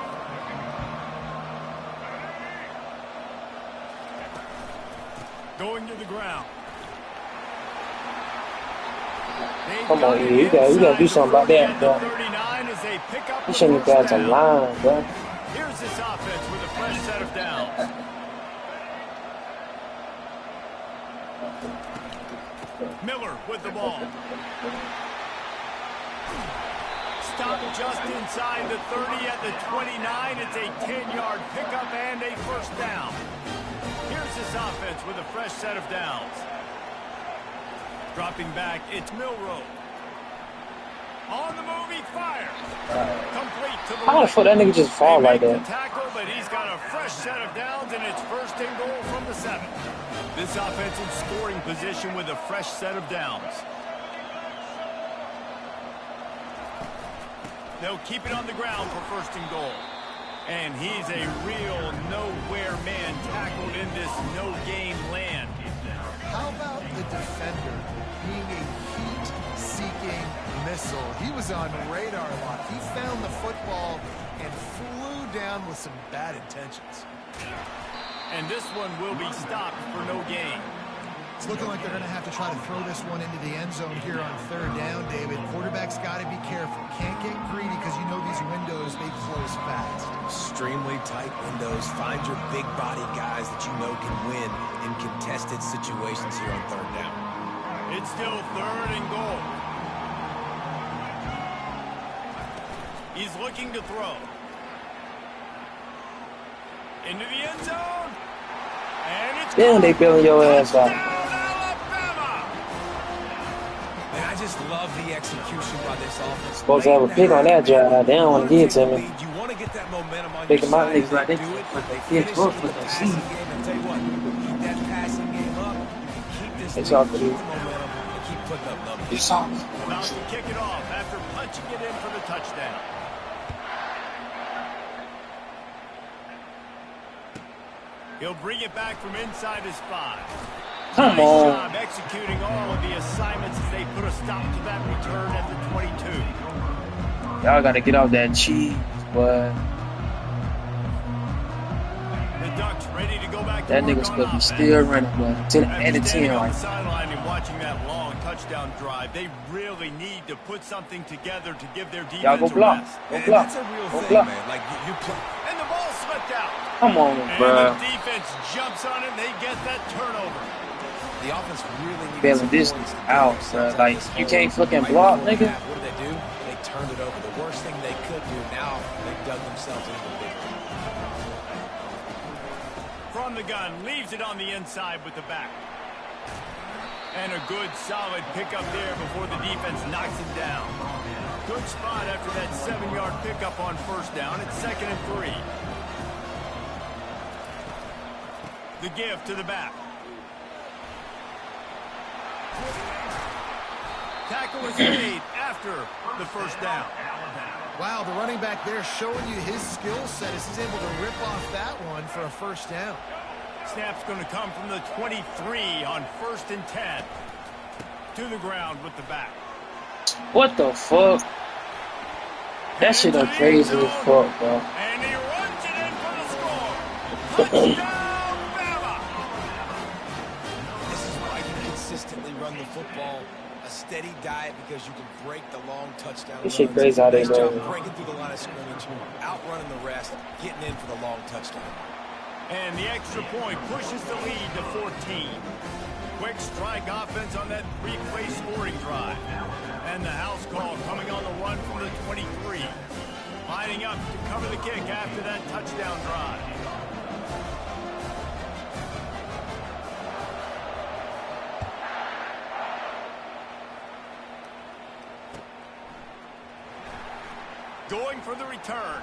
Going to the ground. Come on, you gotta do something about that, bro. You shouldn't have got to line, bro. Here's this offense with a fresh set of downs. Miller with the ball. Stop just inside the 30 at the 29. It's a 10-yard pickup and a 1st down. Here's this offense with a fresh set of downs. Dropping back, it's Milroe. On the move, he fires. Complete to the How the fuck that nigga just fall like the that? tackle, but he's got a fresh set of downs, and it's 1st and goal from the 7. This offense in scoring position with a fresh set of downs. They'll keep it on the ground for 1st and goal. And he's a real nowhere man tackled in this no-game land. How about the defender being a heat-seeking whistle. He was on radar lock. He found the football and flew down with some bad intentions. And this one will be stopped for no gain. It's looking like they're going to have to try to throw this one into the end zone here on third down, David. Quarterback's got to be careful. Can't get greedy because you know these windows, they close fast. Extremely tight windows. Find your big body guys that you know can win in contested situations here on third down. It's still third and goal. He's looking to throw. Into the end zone. And it's Damn, they bailing your ass out. Man, I just love the execution by this offense. Supposed to have a pick on that drive. They don't want to give it to me. You want to get that momentum on your Picking my side. niggas like they Do it, put their finish kids it both with with the their passing seeds. game. And tell you what, keep that passing game up. Keep this It's lead, all keep good. the momentum, and keep putting up numbers. About to kick it off after punching it in for the touchdown. He'll bring it back from inside his 5. Come Nice on. job executing all of the assignments as they put a stop to that return at the 22. Y'all got to get off that cheese, boy. The Ducks ready to go back to That work nigga's on supposed to be offense. still running, boy. 10 After out of 10 standing on right the sideline and watching that long touchdown drive, they really need to put something together to give their defense Y'all go block. a rest. Go And block. that's a real Go thing, block. man. Like, you play. And the ball slipped out. Come on, And bro. the defense jumps on it and they get that turnover. The offense really needs Bailing some this points to out, get bro. themselves Like, out of this you hole. can't fucking Right block, before nigga. half, what do? They turned it over. The worst thing they could do. Now they've dug themselves into the big hole. From the gun, leaves it on the inside with the back. And a good, solid pickup there before the defense knocks him down. Good spot after that 7-yard pickup on first down. It's 2nd and 3. The give to the back. Tackle was made after the first down. Wow, the running back there showing you his skill set as he's able to rip off that one for a first down. Snap's going to come from the 23 on 1st and 10. To the ground with the back. What the fuck? That shit are crazy as fuck, bro. And he runs it in for the score. Touchdown, Bama! This is why you consistently run the football. A steady diet because you can break the long touchdown This shit runs. crazy how they Nice job go. breaking through the line of scrimmage, outrunning the rest, getting in for the long touchdown. And the extra point pushes the lead to 14. Quick strike offense on that 3-play scoring drive. And the house call coming on the run from the 23. Lining up to cover the kick after that touchdown drive. Going for the return.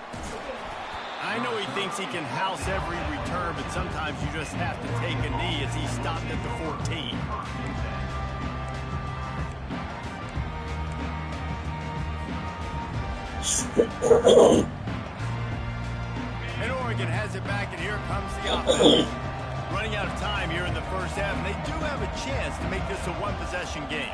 I know he thinks he can house every return, but sometimes you just have to take a knee as he stopped at the 14. And Oregon has it back, and here comes the offense. Running out of time here in the first half, and they do have a chance to make this a one-possession game.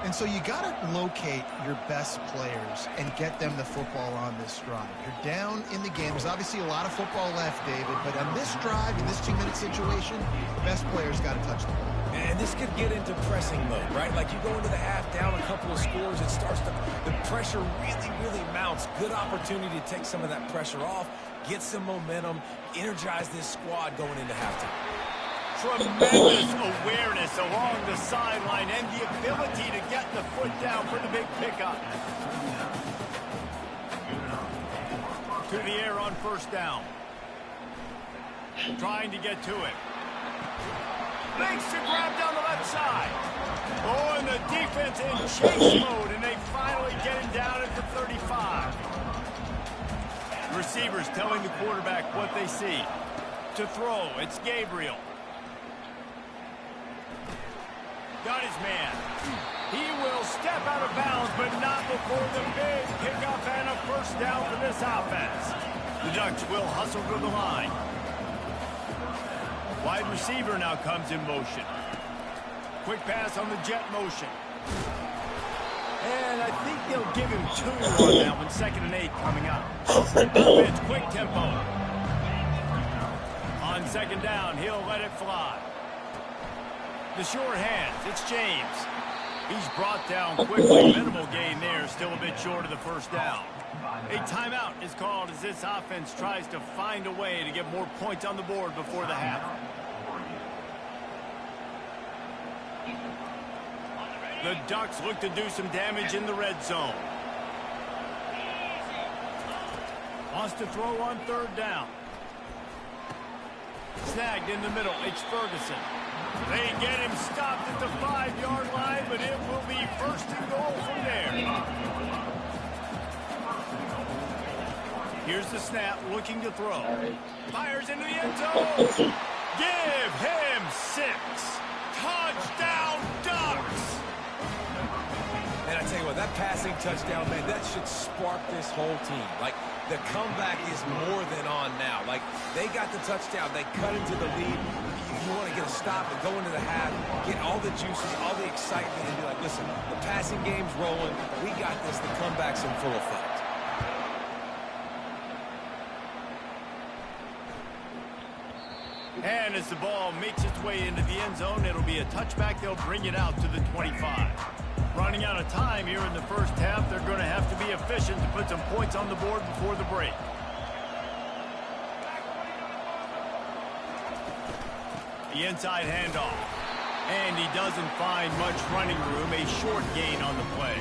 And so you got to locate your best players and get them the football on this drive. You're down in the game. There's obviously a lot of football left, David, but on this drive, in this 2-minute situation, the best players got to touch the ball. And this could get into pressing mode, right? Like you go into the half down a couple of scores, it starts to, the pressure really mounts. Good opportunity to take some of that pressure off, get some momentum, energize this squad going into halftime. Tremendous awareness along the sideline and the ability to get the foot down for the big pickup. To the air on first down. Trying to get to it. Makes the grab down the left side. Oh, and the defense in chase mode, and they finally get him down at the 35. Receivers telling the quarterback what they see. To throw, it's Gabriel. Got his man. He will step out of bounds, but not before the big pickup and a first down for this offense. The Ducks will hustle to the line. Wide receiver now comes in motion. Quick pass on the jet motion. And I think they'll give him 2 on that one. 2nd and 8 coming up. Offense, quick tempo. On 2nd down, he'll let it fly. The short hands, it's James. He's brought down quickly. Minimal gain there, still a bit short of the 1st down. A timeout is called as this offense tries to find a way to get more points on the board before the half. The Ducks look to do some damage in the red zone. Wants to throw on 3rd down. Snagged in the middle, it's Ferguson. They get him stopped at the 5-yard line, but it will be 1st and goal from there. Here's the snap, looking to throw. Fires into the end zone. Give him 6. Touchdown, Ducks! And I tell you what, that passing touchdown, man, that should spark this whole team. Like, the comeback is more than on now. Like, they got the touchdown. They cut into the lead. You want to get a stop and go into the half, get all the juices, all the excitement, and be like, listen, the passing game's rolling. We got this. The comeback's in full effect. And as the ball makes its way into the end zone, it'll be a touchback. They'll bring it out to the 25. Running out of time here in the 1st half, they're going to have to be efficient to put some points on the board before the break. The inside handoff. And he doesn't find much running room. A short gain on the play.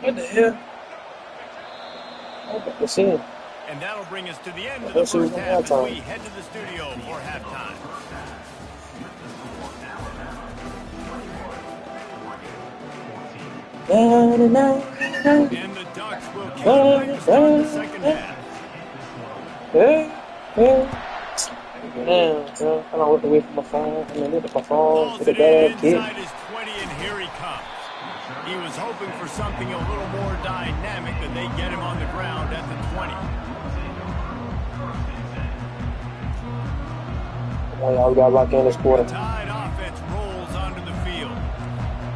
What the hell? What's in? And that'll bring us to the end of the 1st half as we head to the studio for halftime. And the Ducks will kick away to start the 2nd half. Damn, I don't look away from my phone. I mean, look at my phone. Balls it in inside his 20, and here he comes. He was hoping for something a little more dynamic, but they get him on the ground at the 20. We got locked in this quarter. The Tide offense rolls onto the field.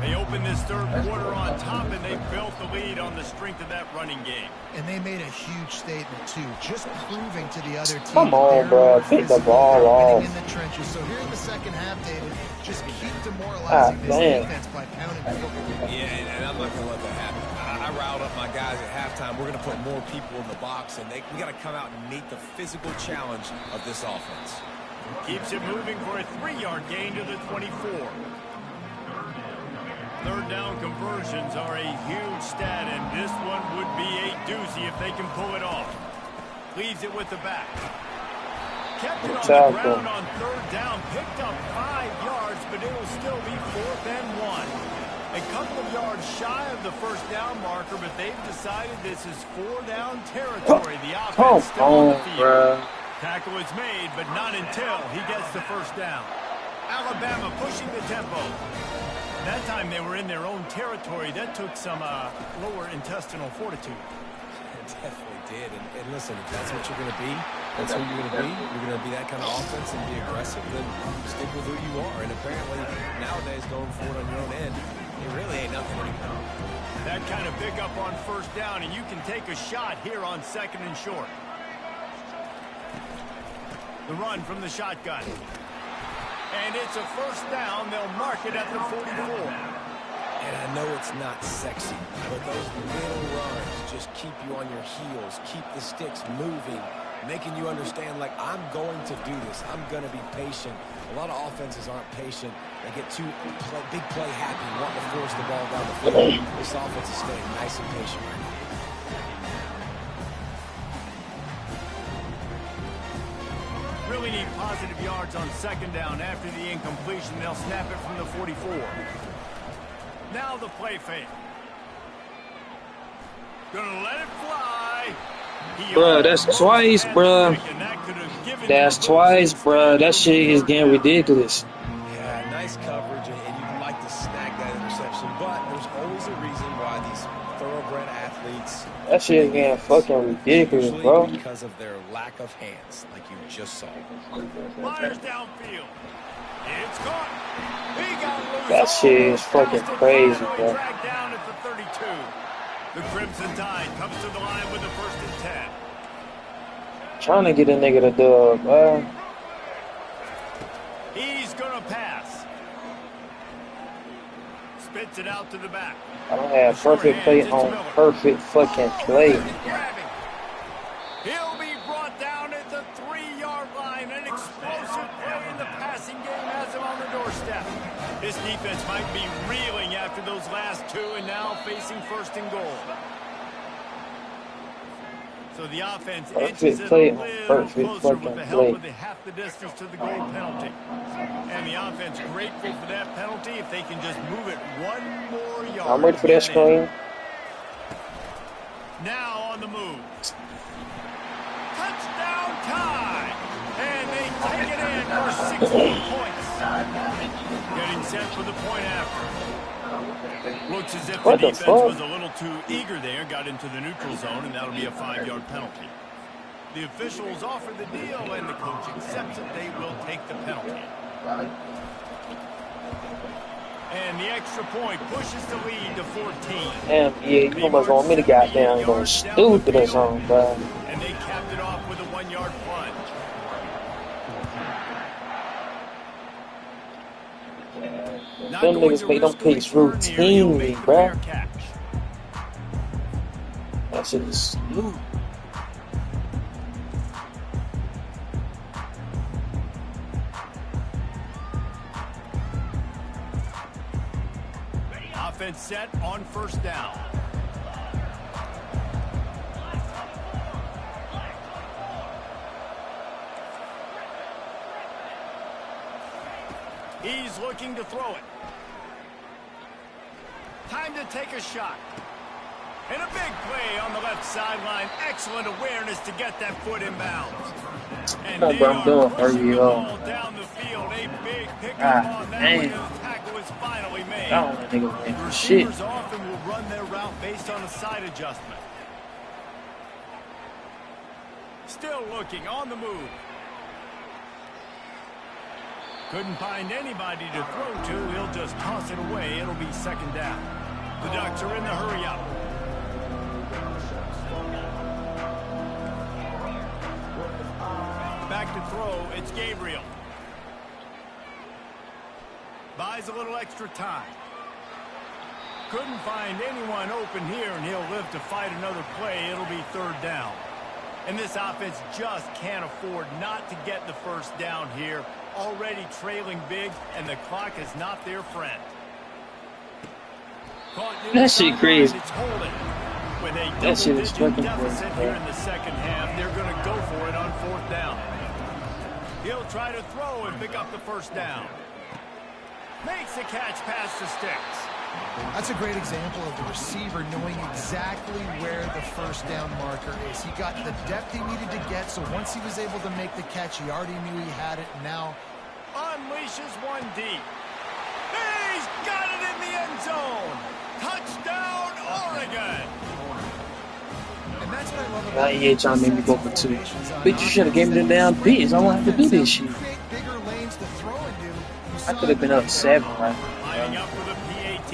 They open this 3rd quarter on top, and they built the lead on the strength of that running game. And they made a huge statement, too, just proving to the other team. Come on, bro. Pick the ball off. In the trenches. So here in the 2nd half, David, just keep demoralizing this defense by pounding the football. Yeah, and I'm not going to let that happen. I riled up my guys at halftime. We're going to put more people in the box, and we got to come out and meet the physical challenge of this offense. Keeps it moving for a 3-yard gain to the 24. 3rd down conversions are a huge stat, and this one would be a doozy if they can pull it off. Leaves it with the back. Kept it on the ground on 3rd down. Picked up 5 yards, but it will still be 4th and 1. A couple of yards shy of the 1st down marker, but they've decided this is 4-down territory. The offense still on the field. Bro. Tackle is made, but not until he gets the 1st down. Alabama pushing the tempo. That time they were in their own territory. That took some lower intestinal fortitude. It definitely did. And listen, if that's what you're going to be, that's who you're going to be. You're going to be that kind of offense and be aggressive, then stick with who you are. And apparently, nowadays, going forward on your own end, it really ain't nothing anymore. That kind of pickup on 1st down, and you can take a shot here on 2nd and short. The run from the shotgun. And it's a 1st down. They'll mark it at the 44. And I know it's not sexy, but those little runs just keep you on your heels, keep the sticks moving, making you understand, like, I'm going to do this. I'm going to be patient. A lot of offenses aren't patient. They get too big play happy, wanting to force the ball down the field. This offense is staying nice and patient right now. Really need positive yards on 2nd down. After the incompletion, they'll snap it from the 44. Now the play fake. Gonna let it fly. Bruh, that's twice, bruh. That's twice, bruh. That shit is getting ridiculous. Yeah, nice coverage, and you'd like to snag that interception, but there's always a reason why these thoroughbred athletes. That shit is getting fucking ridiculous, usually bro. because of their lack of hands, like you just saw. Fires downfield. It's caught. He got loose. That shit is fucking crazy, bro. Dragged down at the 32. The Crimson Tide comes to the line with the 1st and 10. Trying to get a nigga to dub, bro. He's gonna pass. Spits it out to the back. I don't have perfect play on perfect fucking play. He'll be brought down at the 3-yard line. An explosive play in the passing game has him on the doorstep. This defense might be reeling after those last two and now facing 1st and goal. So the offense inches it a little closer with the help of half the distance to the goal penalty. And the offense grateful for that penalty if they can just move it one more yard. I'm ready for that screen. Now on the move. Touchdown tie. And they take it in for 16 points. Getting set for the point after. Looks as if the defense was a little too eager there, got into the neutral zone, and that'll be a 5-yard penalty. The officials offer the deal, and the coach accepts it. They will take the penalty. And the extra point pushes the lead to 14. Damn, yeah, you almost want me to goddamn go stupid or something, bro. And they capped it off with a 1-yard plunge. Them niggas make them picks routinely, bro. That shit is stupid. Offense set on 1st down. He's looking to throw it. Time to take a shot. And a big play on the left sideline. Excellent awareness to get that foot in bounds. And Come on, bro, I'm doing the ball down the field. A big pickup on that one. The tackle is finally made. The receivers often will run their route based on a side adjustment. Still looking on the move. Couldn't find anybody to throw to. He'll just toss it away. It'll be 2nd down. The Ducks are in the hurry up. Back to throw. It's Gabriel. Buys a little extra time. Couldn't find anyone open here, and he'll live to fight another play. It'll be 3rd down. And this offense just can't afford not to get the 1st down here. Already trailing big, and the clock is not their friend. That shit crazy. With a double-digit deficit here in the 2nd half, they're going to go for it on 4th down. He'll try to throw and pick up the 1st down. Makes the catch past the sticks. That's a great example of the receiver knowing exactly where the 1st down marker is. He got the depth he needed to get, so once he was able to make the catch, he already knew he had it. Now unleashes one deep. He's got it in the end zone. Touchdown, Oregon. And that's what I love about Now EA trying to make me go for 2. Bitch, you should have gave me the damn beats. I won't have to do this shit. I could have been up 7, right? Lining up for the PAT.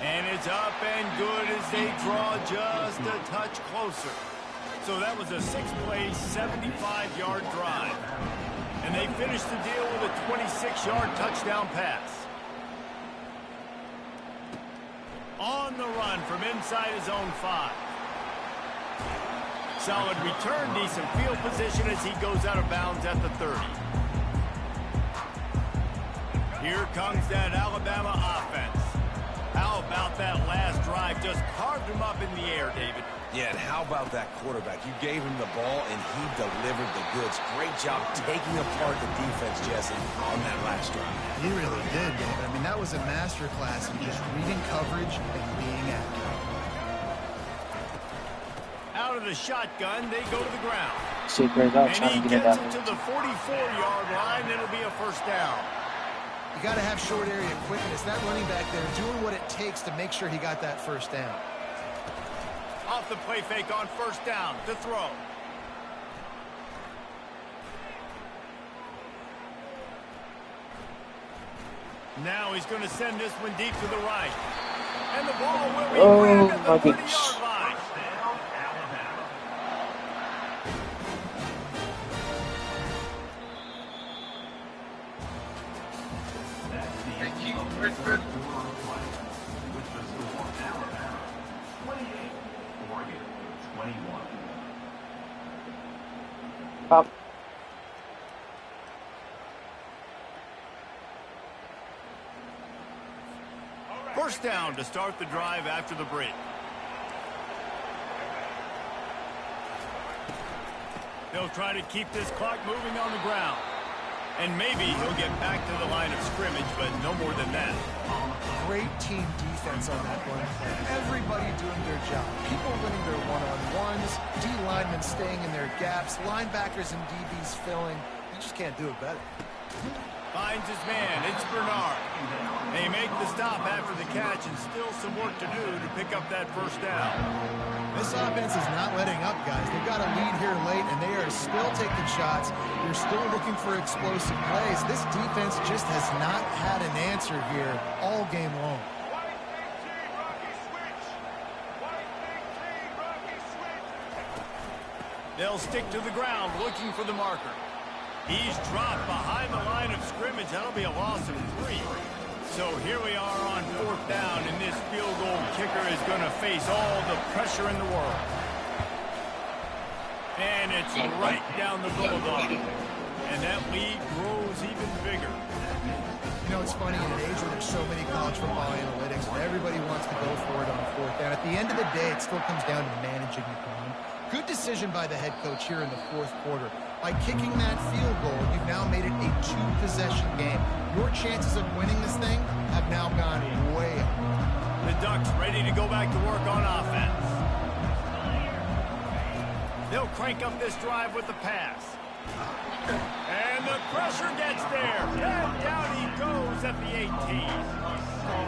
And it's up and good as they draw just a touch closer. So that was a 6-play, 75-yard drive. And they finished the deal with a 26-yard touchdown pass. On the run from inside his own 5. Solid return, decent field position as he goes out of bounds at the 30. Here comes that Alabama offense. How about that last drive? Just carved him up in the air, David. Yeah, and how about that quarterback? You gave him the ball, and he delivered the goods. Great job taking apart the defense, Jesse, on that last drive. He really did, David. I mean, that was a masterclass in just reading coverage and being accurate. Out of the shotgun, they go to the ground. Shit, Greg, I'm trying to get it out. And he gets it to the 44-yard line. It'll be a 1st down. You got to have short area quickness. That running back there doing what it takes to make sure he got that first down. Off the play fake on first down to throw. Now he's going to send this one deep to the right. And the ball will be back at the 30-yard line. Up. First down to start the drive after the break. They'll try to keep this clock moving on the ground. And maybe he'll get back to the line of scrimmage, but no more than that. Great team defense on that one play. Everybody doing their job. People winning their one-on-ones, D linemen staying in their gaps, linebackers and DBs filling. You just can't do it better. Finds his man. It's Bernard. They make the stop after the catch, and still some work to do to pick up that first down. This offense is not letting up, guys. They've got a lead here late, and they are still taking shots. They're still looking for explosive plays. This defense just has not had an answer here all game long. They'll stick to the ground looking for the marker. He's dropped behind the line of scrimmage. That'll be a loss of 3. So here we are on fourth down, and this field goal kicker is going to face all the pressure in the world. And it's right down the boulevard. And that lead grows even bigger. You know, it's funny, in an age where there's so many college football analytics, and everybody wants to go for it on fourth down. At the end of the day, it still comes down to managing the time. Good decision by the head coach here in the fourth quarter. By kicking that field goal, you've now made it a 2-possession game. Your chances of winning this thing have now gone way up. The Ducks ready to go back to work on offense. They'll crank up this drive with the pass. And the pressure gets there. And down he goes at the 18.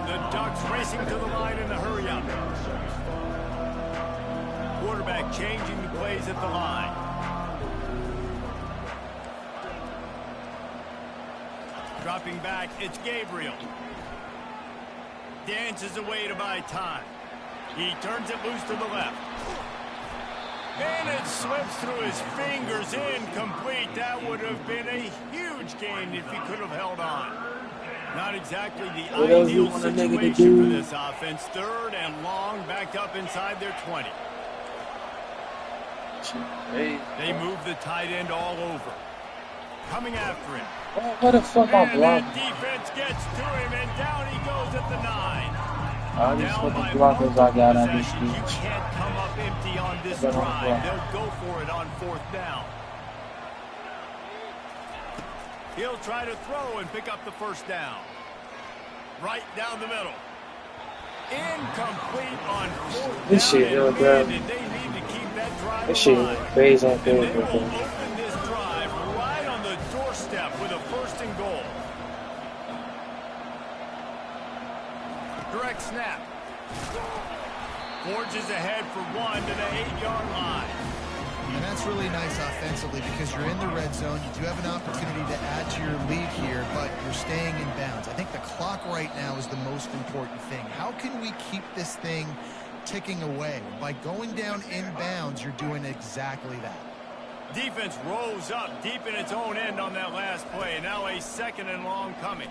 The Ducks racing to the line in the hurry-up. Quarterback changing the plays at the line. Dropping back, it's Gabriel. Dances away to buy time. He turns it loose to the left. And it slips through his fingers, incomplete. That would have been a huge gain if he could have held on. Not exactly the ideal situation for this offense. Third and long, backed up inside their 20. They move the tight end all over. Coming after him. Oh, what the fuck I blocked? Defense gets to him, and down he goes at the 9. All these fucking blockers I got on this You beach. can't come up empty on this drive. They'll go for it on fourth down. He'll try to throw and pick up the first down. Right down the middle. Incomplete on fourth down. This shit, yo, bro. They need to keep that drive This shit alive. crazy on And they will Facebook. open this drive right on the doorstep with a first and goal. Direct snap. Forges ahead for 1 to the 8-yard line. And that's really nice offensively because you're in the red zone. You do have an opportunity to add to your lead here, but you're staying in bounds. I think the clock right now is the most important thing. How can we keep this thing ticking away? By going down in bounds, you're doing exactly that. Defense rolls up deep in its own end on that last play. Now a second and long coming.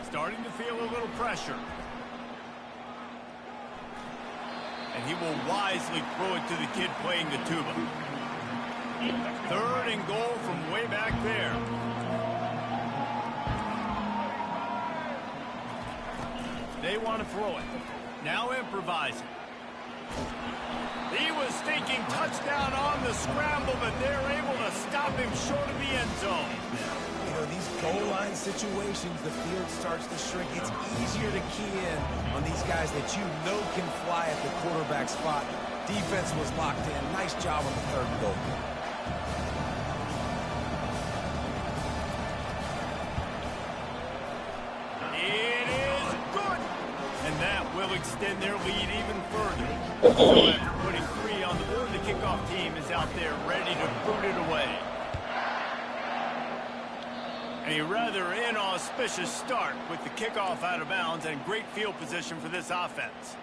Starting to feel a little pressure. And he will wisely throw it to the kid playing the tuba. Third and goal from way back there. They want to throw it. Now improvising. He was thinking touchdown on the scramble, but they're able to stop him short of the end zone. You know, these goal line situations, the field starts to shrink. It's easier to key in on these guys that you know can fly at the quarterback spot. Defense was locked in. Nice job on the third and goal. will extend their lead even further. So after putting 3 on the board, the kickoff team is out there ready to boot it away. A rather inauspicious start with the kickoff out of bounds and great field position for this offense.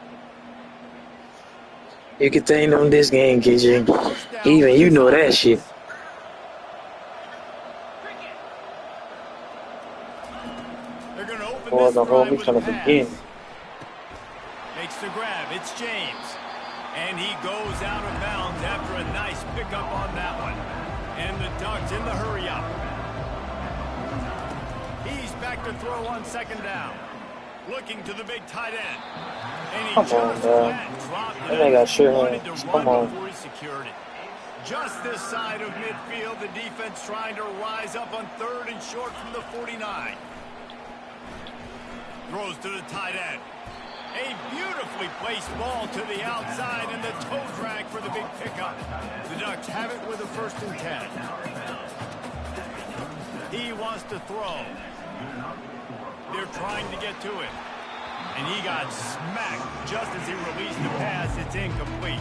You can think on this game, KJ. Even you know that shit. They're going to open Oh, this the whole drive week with trying a to pass. begin. Makes the grab. It's James. And he goes out of bounds after a nice pickup on that one. And the Ducks in the hurry up. He's back to throw on second down. Looking to the big tight end. And he Come on, just bro. flat dropped it. That nigga sure Wanted hands. to Come run on. before he secured it. Just this side of midfield, the defense trying to rise up on 3rd and short from the 49. Throws to the tight end. A beautifully placed ball to the outside and the toe drag for the big pickup. The Ducks have it with a 1st and 10. He wants to throw. They're trying to get to it. And he got smacked just as he released the pass. It's incomplete.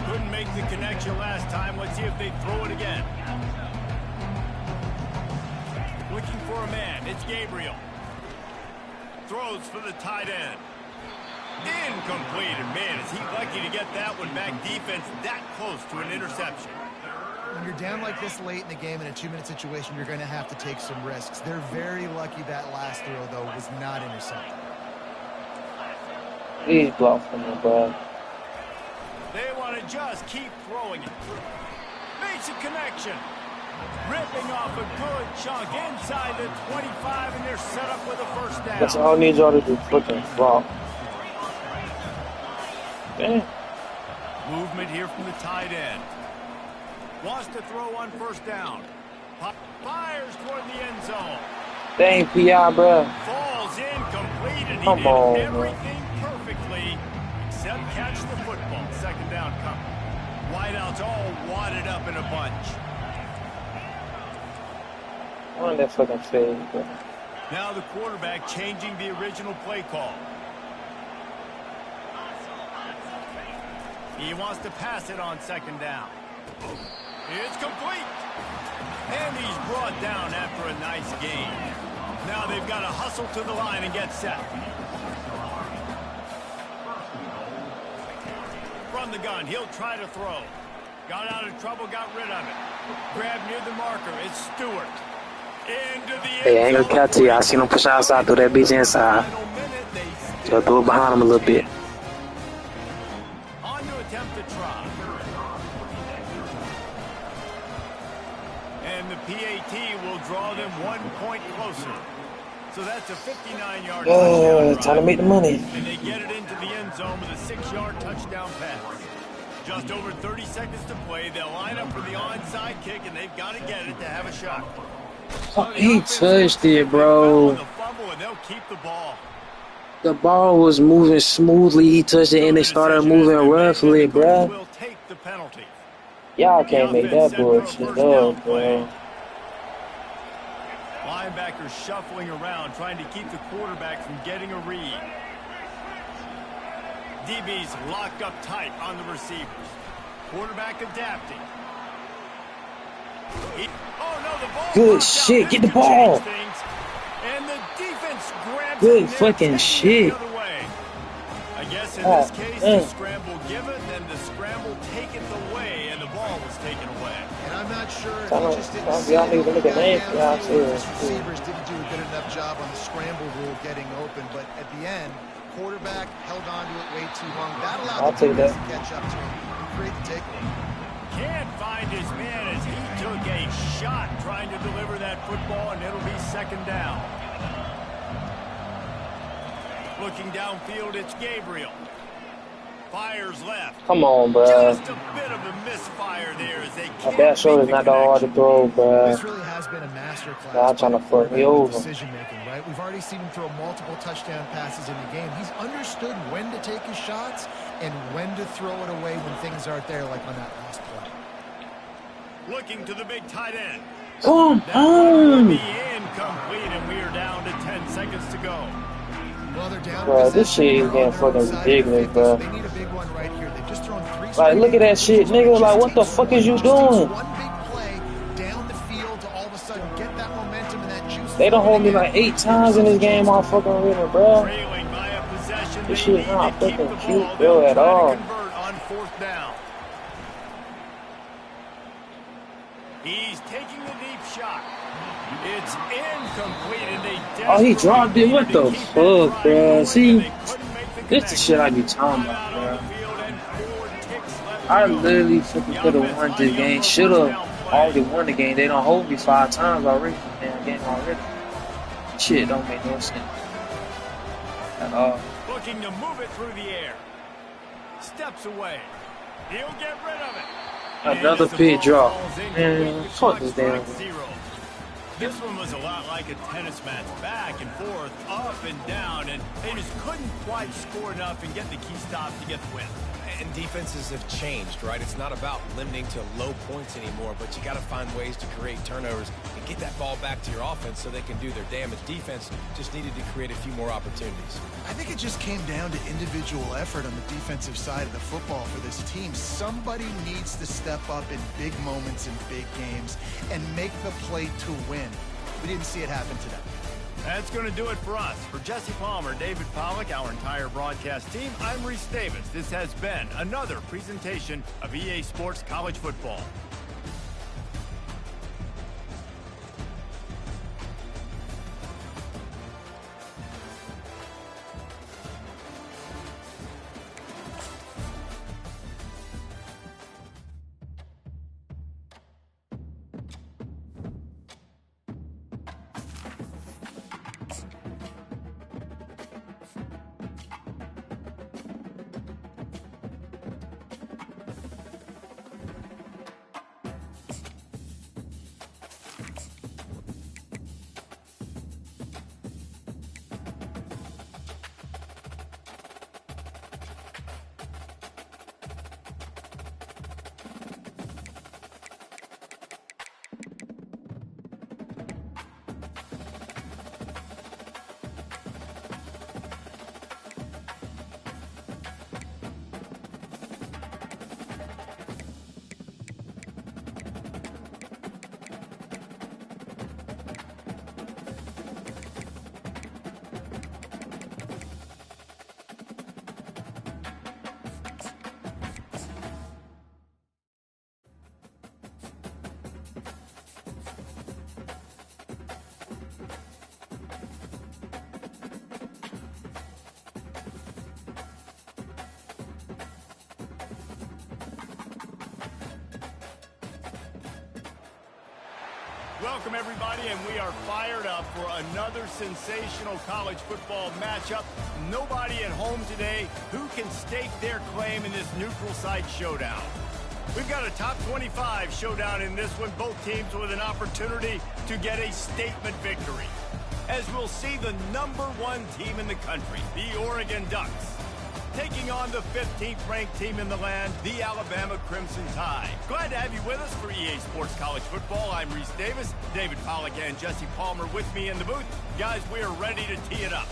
Couldn't make the connection last time. Let's see if they throw it again. Looking for a man. It's Gabriel. Throws for the tight end. Incomplete. And man, is he lucky to get that one back. Defense that close to an interception. When you're down like this late in the game in a 2-minute situation, you're going to have to take some risks. They're very lucky that last throw, though, was not intercepted. Please block for me, bro. They want to just keep throwing it. Makes a connection. Ripping off a good chunk inside the 25, and they're set up with a 1st down. That's all I need y'all to do. Fucking block. Damn. Movement here from the tight end. Wants to throw on 1st down. Fires toward the end zone. Dang, P.I., bro. Falls incomplete, and he Come did on, everything perfectly except catch the football. 2nd down coming. Wideouts all wadded up in a bunch. On that fucking fade, bro. Now the quarterback changing the original play call. He wants to pass it on 2nd down. It's complete. And he's brought down after a nice gain. Now they've got to hustle to the line and get set. From the gun, he'll try to throw. Got out of trouble, got rid of it. Grab near the marker, it's Stewart. Into the Hey, I ain't gonna cut to you. I seen him push outside, throw that bitch inside. So I threw it behind him a little bit. On to attempt to try. And the PAT will draw them 1 point closer. So that's a 59-yard touchdown time to make the money. And they get it into the end zone with a 6-yard touchdown pass. Just over 30 seconds to play. They'll line up for the onside kick, and they've got to get it to have a shot. Oh, he touched it, bro. The ball was moving smoothly. He touched it, and they started moving roughly, bro. Y'all can't make that bullshit up, bro. Linebackers shuffling around, trying to keep the quarterback from getting a read. DB's locked up tight on the receivers. Quarterback adapting. Good shit. Get the ball. And the defense grabs Good fucking shit. I guess in this case, the scramble given, then the scramble taken away, and the ball was taken away. And I'm not sure if he just didn't see it. Receivers didn't do a good enough job on the scramble rule getting open, but at the end, quarterback held on to it way too long. That allowed the defense to catch up to him and create the takeaway. Can't find his man as he took a shot trying to deliver that football, and it'll be 2nd down. Looking downfield, it's Gabriel. Fires left. Come on, bro. Just a bit of a misfire there as they can't that shoulder's not that hard to throw, bro. This really has been a masterclass. Y'all trying to fuck me over. Decision making, right? We've already seen him throw multiple touchdown passes in the game. He's understood when to take his shots and when to throw it away when things aren't there, like on that last play. Looking to the big tight end. Come That will on. be incomplete, and we are down to 10 seconds to go. Well, Well, they're down Bro, this possession. shit is They're on getting their fucking own side of the ridiculous, 50, bro. so they need a big one right here. They've just thrown 3 Like, straight look at that shit, incompletions, but nigga. it Like, just what the takes fuck is you one. It just takes doing? one big play down the field to all of a sudden get that momentum and that juice They done flowing hold me again. like 8 times in this game on fucking rhythm, bro. Trailing by a possession, This they shit need not to keep fucking the cute, ball. bro, They'll at try all. to convert on 4th down. He's taking the deep shot. It's incomplete, and they Oh, he desperately dropped it. What needed to the keep that fuck, drive bro? going, See, and they couldn't make the this the connection. shit I be talking Timeout about, on bro. the field and 4 ticks left I to go. literally fucking The could have offense won this lining up game. for a Should first have down play. already won the game. They don't hold me 5 times already. Damn game already. Shit don't make no sense at all. Looking to move it through the air. Steps away. He'll get rid of it. Another pit drop. Man, Man, fuck this damn. This one was a lot like a tennis match, back and forth, up and down, and they just couldn't quite score enough and get the key stop to get the win. And defenses have changed, right? It's not about limiting to low points anymore, but you got to find ways to create turnovers and get that ball back to your offense so they can do their damage. Defense just needed to create a few more opportunities. I think it just came down to individual effort on the defensive side of the football for this team. Somebody needs to step up in big moments in big games and make the play to win. We didn't see it happen today. That's going to do it for us. For Jesse Palmer, David Pollack, our entire broadcast team, I'm Reese Davis. This has been another presentation of EA Sports College Football. Welcome, everybody, and we are fired up for another sensational college football matchup. Nobody at home today who can stake their claim in this neutral site showdown. We've got a top 25 showdown in this one, both teams with an opportunity to get a statement victory. As we'll see the #1 team in the country, the Oregon Ducks, taking on the 15th ranked team in the land, the Alabama Crimson Tide. Glad to have you with us for EA Sports College Football. I'm Reese Davis, David Pollack and Jesse Palmer with me in the booth. Guys, we are ready to tee it up.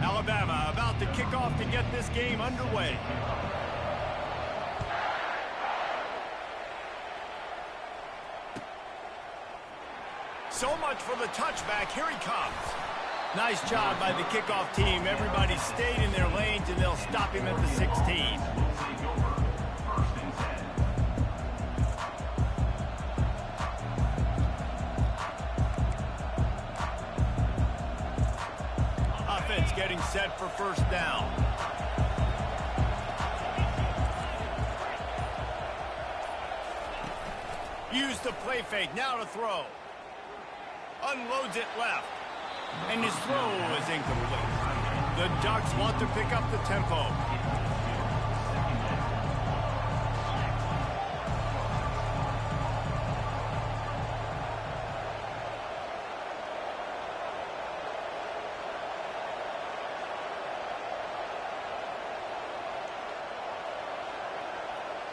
Alabama about to kick off to get this game underway. So much for the touchback. Here he comes. Nice job by the kickoff team. Everybody stayed in their lanes, and they'll stop him at the 16. Offense getting set for first down. Use the play fake. Now to throw. Unloads it left. And his throw is incomplete. The Ducks want to pick up the tempo.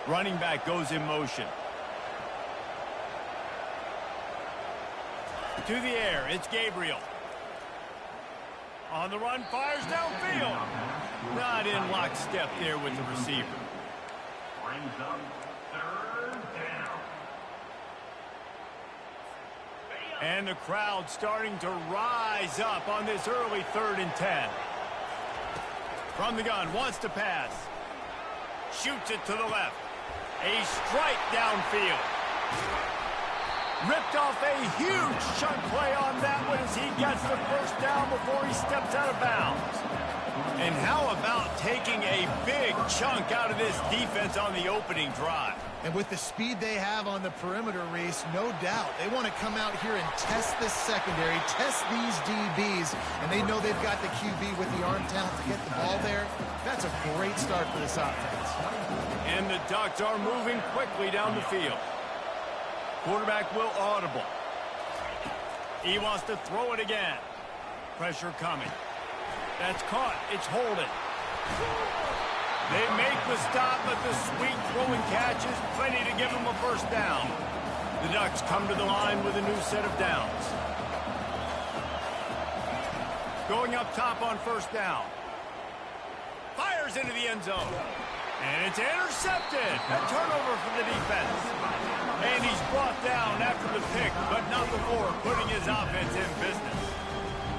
Running back goes in motion. To the air, it's Gabriel. On the run, fires downfield. Not in lockstep there with the receiver. Brings up 3rd down. And the crowd starting to rise up on this early 3rd and 10. From the gun, wants to pass. Shoots it to the left. A strike downfield. Ripped off a huge chunk play on that one as he gets the first down before he steps out of bounds. And how about taking a big chunk out of this defense on the opening drive? And with the speed they have on the perimeter, Reese, no doubt, they want to come out here and test this secondary, test these DBs, and they know they've got the QB with the arm talent to get the ball there. That's a great start for this offense. And the Ducks are moving quickly down the field. Quarterback will audible. He wants to throw it again. Pressure coming. That's caught. It's holding. They make the stop, but the sweet throwing catch is plenty to give them a first down. The Ducks come to the line with a new set of downs. Going up top on first down. Fires into the end zone. And it's intercepted. A turnover for the defense. And he's brought down after the pick, but not before putting his offense in business.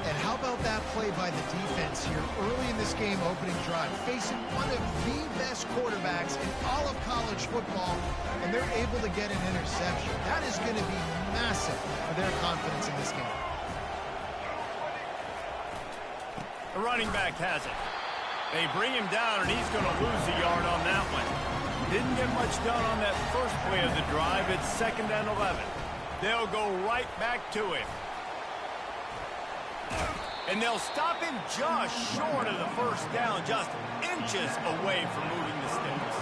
And how about that play by the defense here early in this game opening drive, facing one of the best quarterbacks in all of college football, and they're able to get an interception. That is going to be massive for their confidence in this game. The running back has it. They bring him down, and he's going to lose a yard on that one. Didn't get much done on that first play of the drive. It's 2nd and 11. They'll go right back to him. And they'll stop him just short of the first down, just inches away from moving the sticks.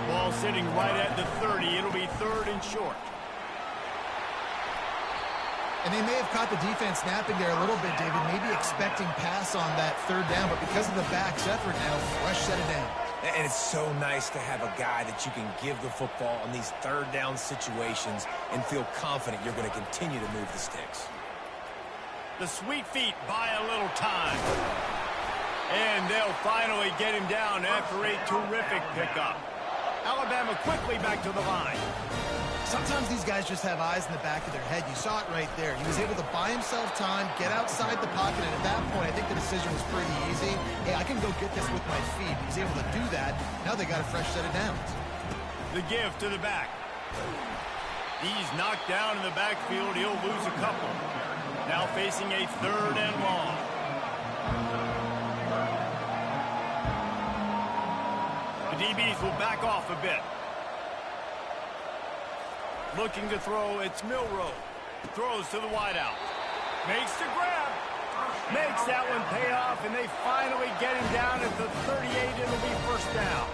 Ball sitting right at the 30. It'll be 3rd and short. And they may have caught the defense napping there a little bit, David, maybe expecting pass on that 3rd down, but because of the back's effort now, fresh set of down. And it's so nice to have a guy that you can give the football on these 3rd down situations and feel confident you're going to continue to move the sticks. The sweet feet buy a little time. And they'll finally get him down after a terrific pickup. Alabama quickly back to the line. Sometimes these guys just have eyes in the back of their head. You saw it right there. He was able to buy himself time, get outside the pocket, and at that point, I think the decision was pretty easy. Hey, I can go get this with my feet. He was able to do that. Now they got a fresh set of downs. The give to the back. He's knocked down in the backfield. He'll lose a couple. Now facing a 3rd and long. The DBs will back off a bit. Looking to throw, it's Milroe. Throws to the wideout. Makes the grab. Makes that one pay off, and they finally get him down at the 38. It'll be first down.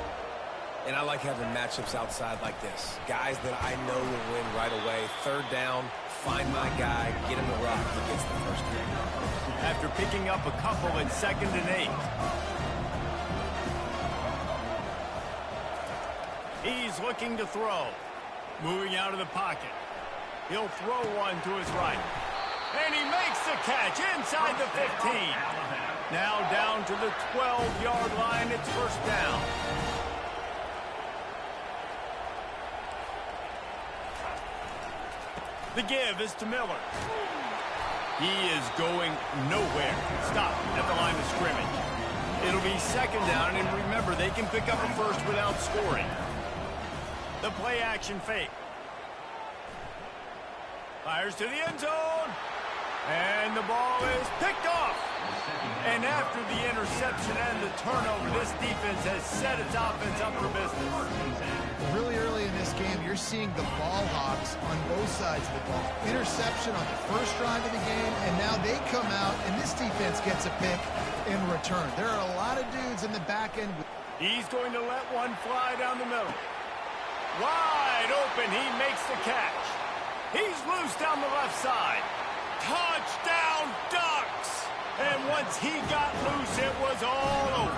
And I like having matchups outside like this. Guys that I know will win right away. 3rd down, find my guy, get him the rock, he gets the first down. After picking up a couple in 2nd and 8. He's looking to throw. Moving out of the pocket. He'll throw one to his right. And he makes the catch inside the 15. Now down to the 12-yard line. It's first down. The give is to Miller. He is going nowhere. Stop at the line of scrimmage. It'll be 2nd down, and remember, they can pick up a first without scoring. The play-action fake. Fires to the end zone. And the ball is picked off. And after the interception and the turnover, this defense has set its offense up for business. Really early in this game, you're seeing the ball hawks on both sides of the ball. Interception on the first drive of the game, and now they come out, and this defense gets a pick in return. There are a lot of dudes in the back end. He's going to let one fly down the middle. Wide open, he makes the catch. He's loose down the left side. Touchdown, Ducks! And once he got loose, it was all over.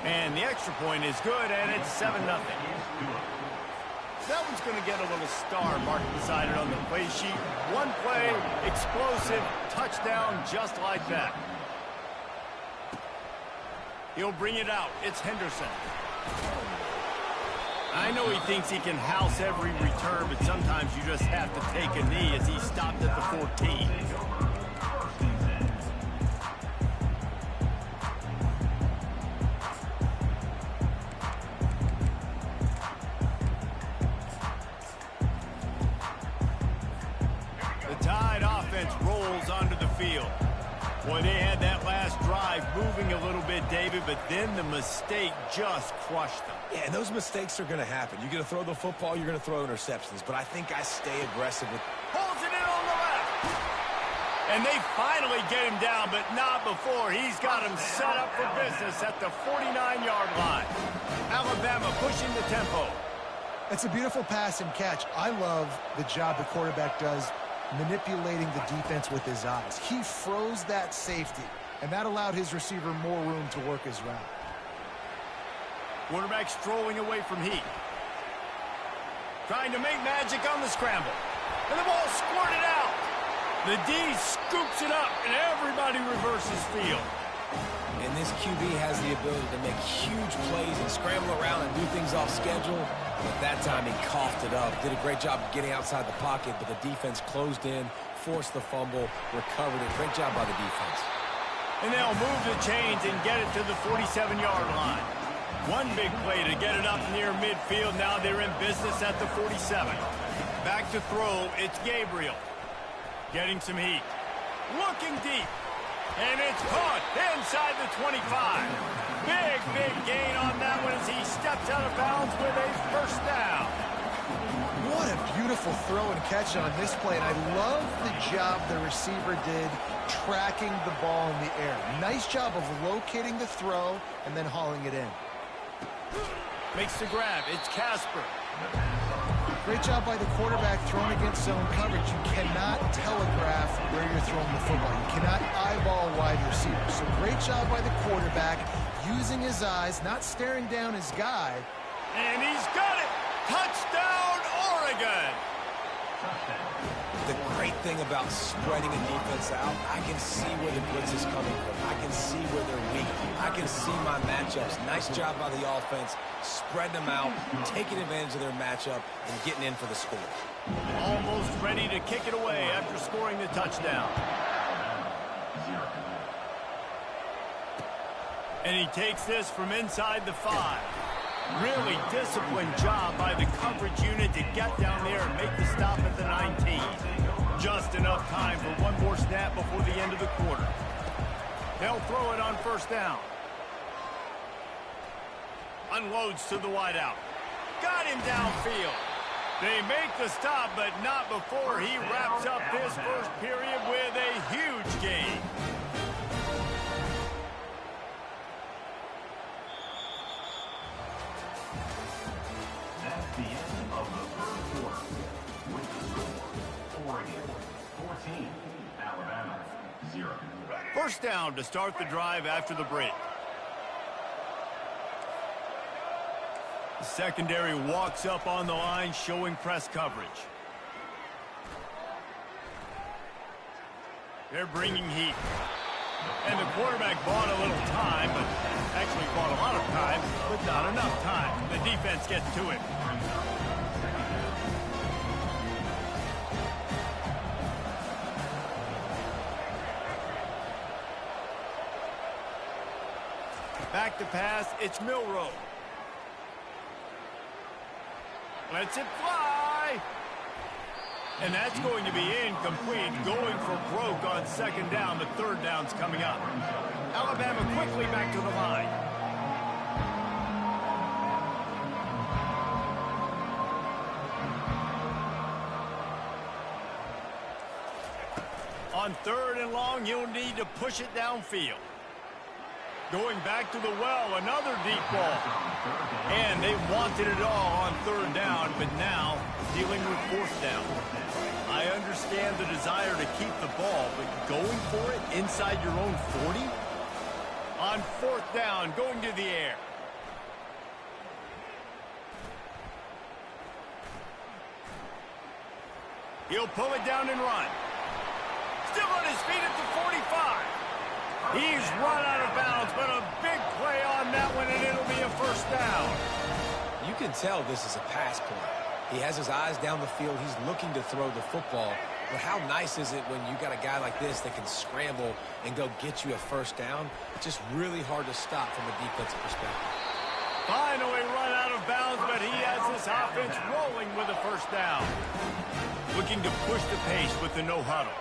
And the extra point is good, and it's 7-0. That one's going to get a little star mark beside it on the play sheet. One play, explosive, touchdown just like that. He'll bring it out. It's Henderson. I know he thinks he can house every return, but sometimes you just have to take a knee as he stopped at the 14. Rolls onto the field. Boy, they had that last drive moving a little bit, David, but then the mistake just crushed them. Yeah, and those mistakes are going to happen. You're going to throw the football, you're going to throw interceptions, but I think I stay aggressive with... Pulls it in on the left. And they finally get him down, but not before. He's got him set up for business at the 49-yard line. Alabama pushing the tempo. It's a beautiful pass and catch. I love the job the quarterback does manipulating the defense with his eyes. He froze that safety, and that allowed his receiver more room to work his route. Quarterback strolling away from heat. Trying to make magic on the scramble. And the ball squirted out. The D scoops it up, and everybody reverses field. And this QB has the ability to make huge plays and scramble around and do things off schedule. But that time he coughed it up. Did a great job of getting outside the pocket, but the defense closed in, forced the fumble, recovered it. Great job by the defense. And they'll move the chains and get it to the 47-yard line. One big play to get it up near midfield. Now they're in business at the 47. Back to throw, it's Gabriel. Getting some heat. Looking deep. And it's caught inside the 25. Big gain on that one as he steps out of bounds with a first down. What a beautiful throw and catch on this play, and I love the job the receiver did tracking the ball in the air. Nice job of locating the throw and then hauling it in. Makes the grab. It's Casper. Great job by the quarterback throwing against zone coverage. You cannot telegraph where you're throwing the football. You cannot eyeball wide receivers. So great job by the quarterback using his eyes, not staring down his guy. And he's got it. Touchdown, Oregon. The great thing about spreading a defense out, I can see where the blitz is coming from. I can see where they're weak. I can see my matchups. Nice job by the offense, spreading them out, taking advantage of their matchup, and getting in for the score. Almost ready to kick it away after scoring the touchdown. And he takes this from inside the 5. Really disciplined job by the coverage unit to get down there and make the stop at the 19. Just enough time for one more snap before the end of the quarter. They'll throw it on first down. Unloads to the wideout. Got him downfield. They make the stop, but not before he wraps up this first period with a huge gain. That's the end of the third quarter. With the score, Oregon 14, Alabama 0. First down to start the drive after the break. The secondary walks up on the line, showing press coverage. They're bringing heat. And the quarterback bought a little time, but actually bought a lot of time, but not enough time. The defense gets to it. Back to pass, it's Milroe. Lets it fly. And that's going to be incomplete, going for broke on second down. The third down's coming up. Alabama quickly back to the line. On third and long, you'll need to push it downfield. Going back to the well, another deep ball. And they wanted it all on third down, but now dealing with fourth down. I understand the desire to keep the ball, but going for it inside your own 40? On fourth down, going to the air. He'll pull it down and run. Still on his feet at the 45. He's run out of bounds, but a big play on that one, and it'll be a first down. You can tell this is a pass play. He has his eyes down the field. He's looking to throw the football. But how nice is it when you got a guy like this that can scramble and go get you a first down? It's just really hard to stop from a defensive perspective. Finally run out of bounds, but he has this offense rolling with a first down. Looking to push the pace with the no huddle.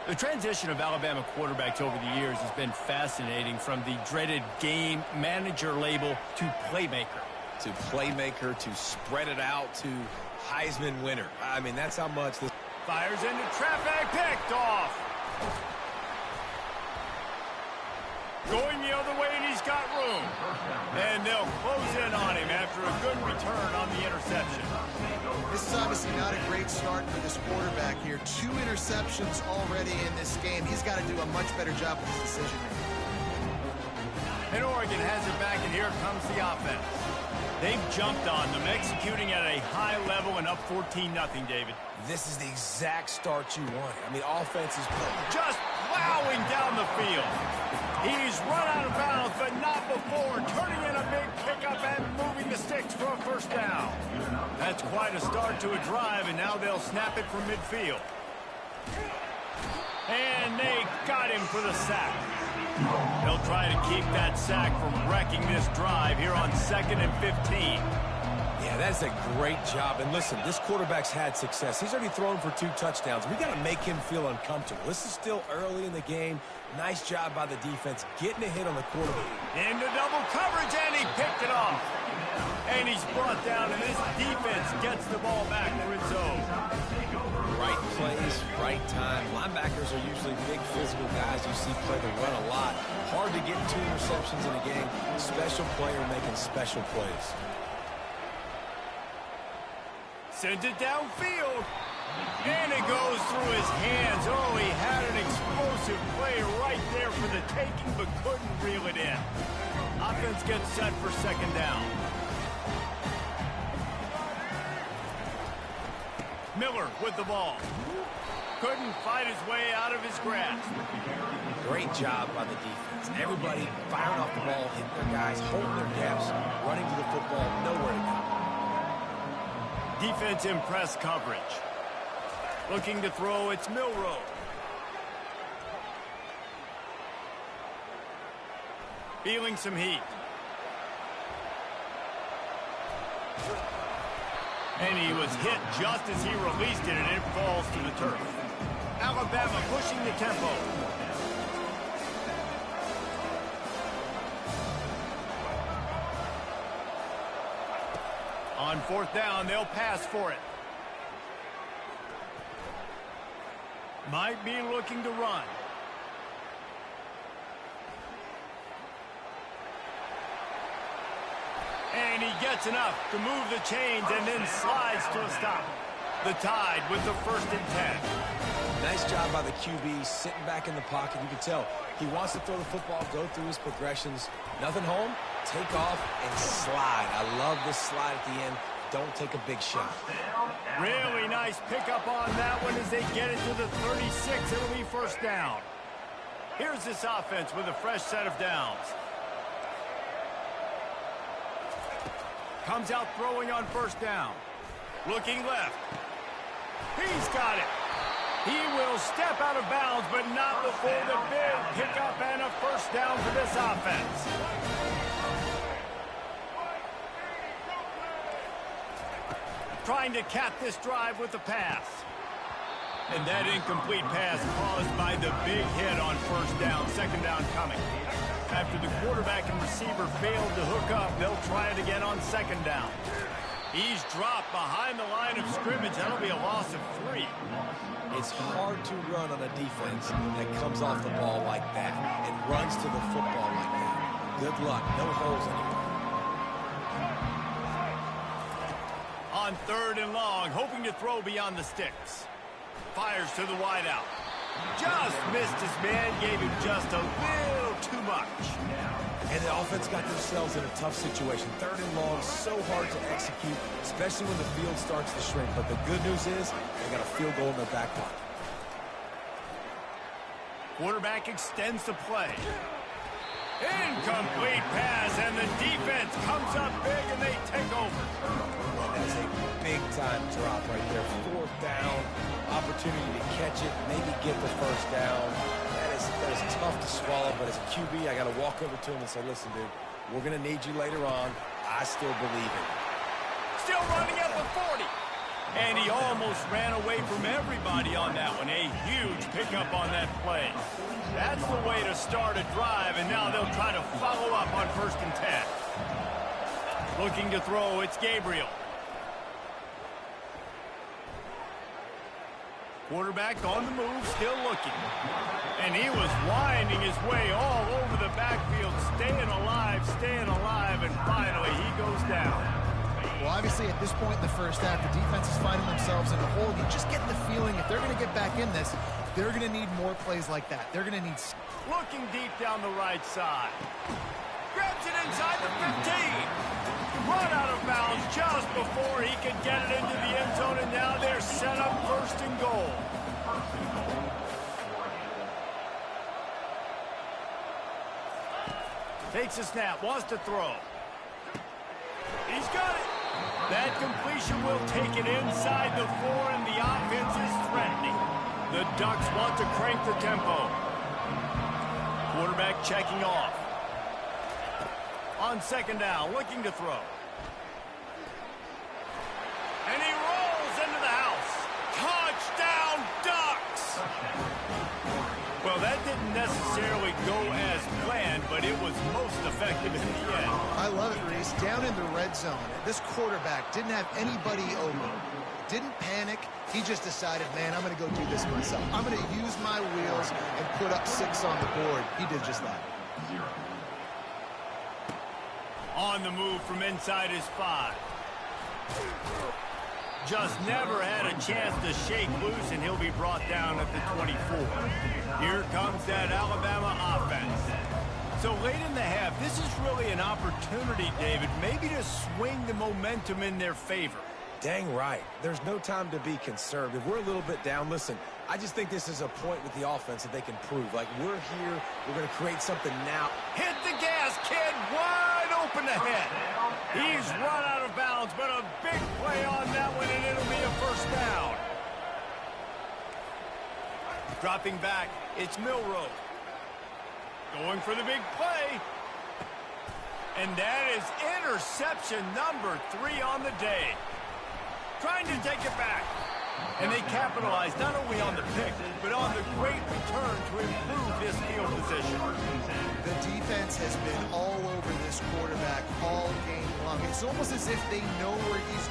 The transition of Alabama quarterbacks over the years has been fascinating, from the dreaded game manager label to playmaker. To playmaker, to spread it out, to Heisman winner. I mean, that's how much this... Fires into traffic, picked off. Going the other way, and he's got room. And they'll close in on him after a good return on the interception. This is obviously not a great start for this quarterback here. 2 interceptions already in this game. He's got to do a much better job with his decision-making. And Oregon has it back, and here comes the offense. They've jumped on them, executing at a high level and up 14-0, David. This is the exact start you want. I mean, offense is just plowing down the field. He's run out of bounds, but not before, turning in a big pickup and moving the sticks for a first down. That's quite a start to a drive, and now they'll snap it from midfield. And they got him for the sack. They'll try to keep that sack from wrecking this drive here on 2nd and 15. Yeah, that's a great job. And listen, this quarterback's had success. He's already thrown for 2 touchdowns. We got to make him feel uncomfortable. This is still early in the game. Nice job by the defense getting a hit on the quarterback. Into double coverage, and he picked it off. And he's brought down, and this defense gets the ball back for its own. Right place, right time. Linebackers are usually big physical guys you see play the run a lot. Hard to get 2 interceptions in a game. Special player making special plays. Sends it downfield. And it goes through his hands. Oh, he had an explosive play right there for the taking, but couldn't reel it in. Offense gets set for 2nd down. Miller with the ball. Couldn't fight his way out of his grasp. Great job by the defense. Everybody firing off the ball, hitting their guys, holding their gaps, running to the football, nowhere to go. Defense in press coverage. Looking to throw, it's Milroe. Feeling some heat. And he was hit just as he released it, and it falls to the turf. Alabama pushing the tempo. On 4th down, they'll pass for it. Might be looking to run. And he gets enough to move the chains and then slides to a stop. The Tide with the 1st and 10. Nice job by the QB, sitting back in the pocket. You can tell he wants to throw the football, go through his progressions. Nothing home, take off, and slide. I love this slide at the end. Don't take a big shot. Really nice pickup on that one as they get it to the 36. It'll be 1st down. Here's this offense with a fresh set of downs. Comes out throwing on 1st down. Looking left. He's got it. He will step out of bounds, but not before the big pickup and a 1st down for this offense. Trying to cap this drive with the pass. And that incomplete pass caused by the big hit on 1st down, 2nd down coming. After the quarterback and receiver failed to hook up, they'll try it again on 2nd down. He's dropped behind the line of scrimmage. That'll be a loss of 3. It's hard to run on a defense that comes off the ball like that and runs to the football like that. Good luck. No holes anywhere. On 3rd and long, hoping to throw beyond the sticks. Fires to the wideout. Just missed his man, gave him just a little too much. And the offense got themselves in a tough situation. 3rd and long, so hard to execute, especially when the field starts to shrink. But the good news is they got a field goal in their back pocket. Quarterback extends the play. Incomplete pass, and the defense comes up big, and they take over. And that's a big-time drop right there. 4th down, opportunity to catch it, maybe get the 1st down. That is tough to swallow, but as a QB, I got to walk over to him and say, listen, dude, we're going to need you later on. I still believe it. Still running at the 40. And he almost ran away from everybody on that one. A huge pickup on that play. That's the way to start a drive, and now they'll try to follow up on 1st and 10. Looking to throw, it's Gabriel. Quarterback on the move, still looking. And he was winding his way all over the backfield, staying alive, and finally he goes down. Well, obviously, at this point in the 1st half, the defense is finding themselves in a hole. You just get the feeling if they're going to get back in this, they're going to need more plays like that. They're going to need... Looking deep down the right side. Grabs it inside the 15. Run out of bounds just before he could get it into the end zone, and now they're set up 1st and goal. Takes a snap, wants to throw. He's got it. That completion will take it inside the 4, and the offense is threatening. The Ducks want to crank the tempo. Quarterback checking off. On 2nd down, looking to throw. And he rolls into the house. Touchdown, Ducks! Well, that didn't necessarily go as planned, but it was most effective in the end. I love it, Reese. Down in the red zone, this quarterback didn't have anybody open. Didn't panic. He just decided, man, I'm going to go do this myself. I'm going to use my wheels and put up 6 on the board. He did just that. On the move from inside his 5. Just never had a chance to shake loose, and he'll be brought down at the 24. Here comes that Alabama offense. So late in the half, this is really an opportunity, David, maybe to swing the momentum in their favor. Dang right. There's no time to be conservative. We're a little bit down. Listen, I just think this is a point with the offense that they can prove. Like, we're here. We're going to create something now. Hit the gas, kid. Wide open ahead. He's run out of bounds, but a big play on that one, and it'll be a 1st down. Dropping back, it's Milroe. Going for the big play. And that is interception number 3 on the day. Trying to take it back. And they capitalize not only on the pick, but on the great return to improve this field position. The defense has been all over this quarterback all game long. It's almost as if they know where he's...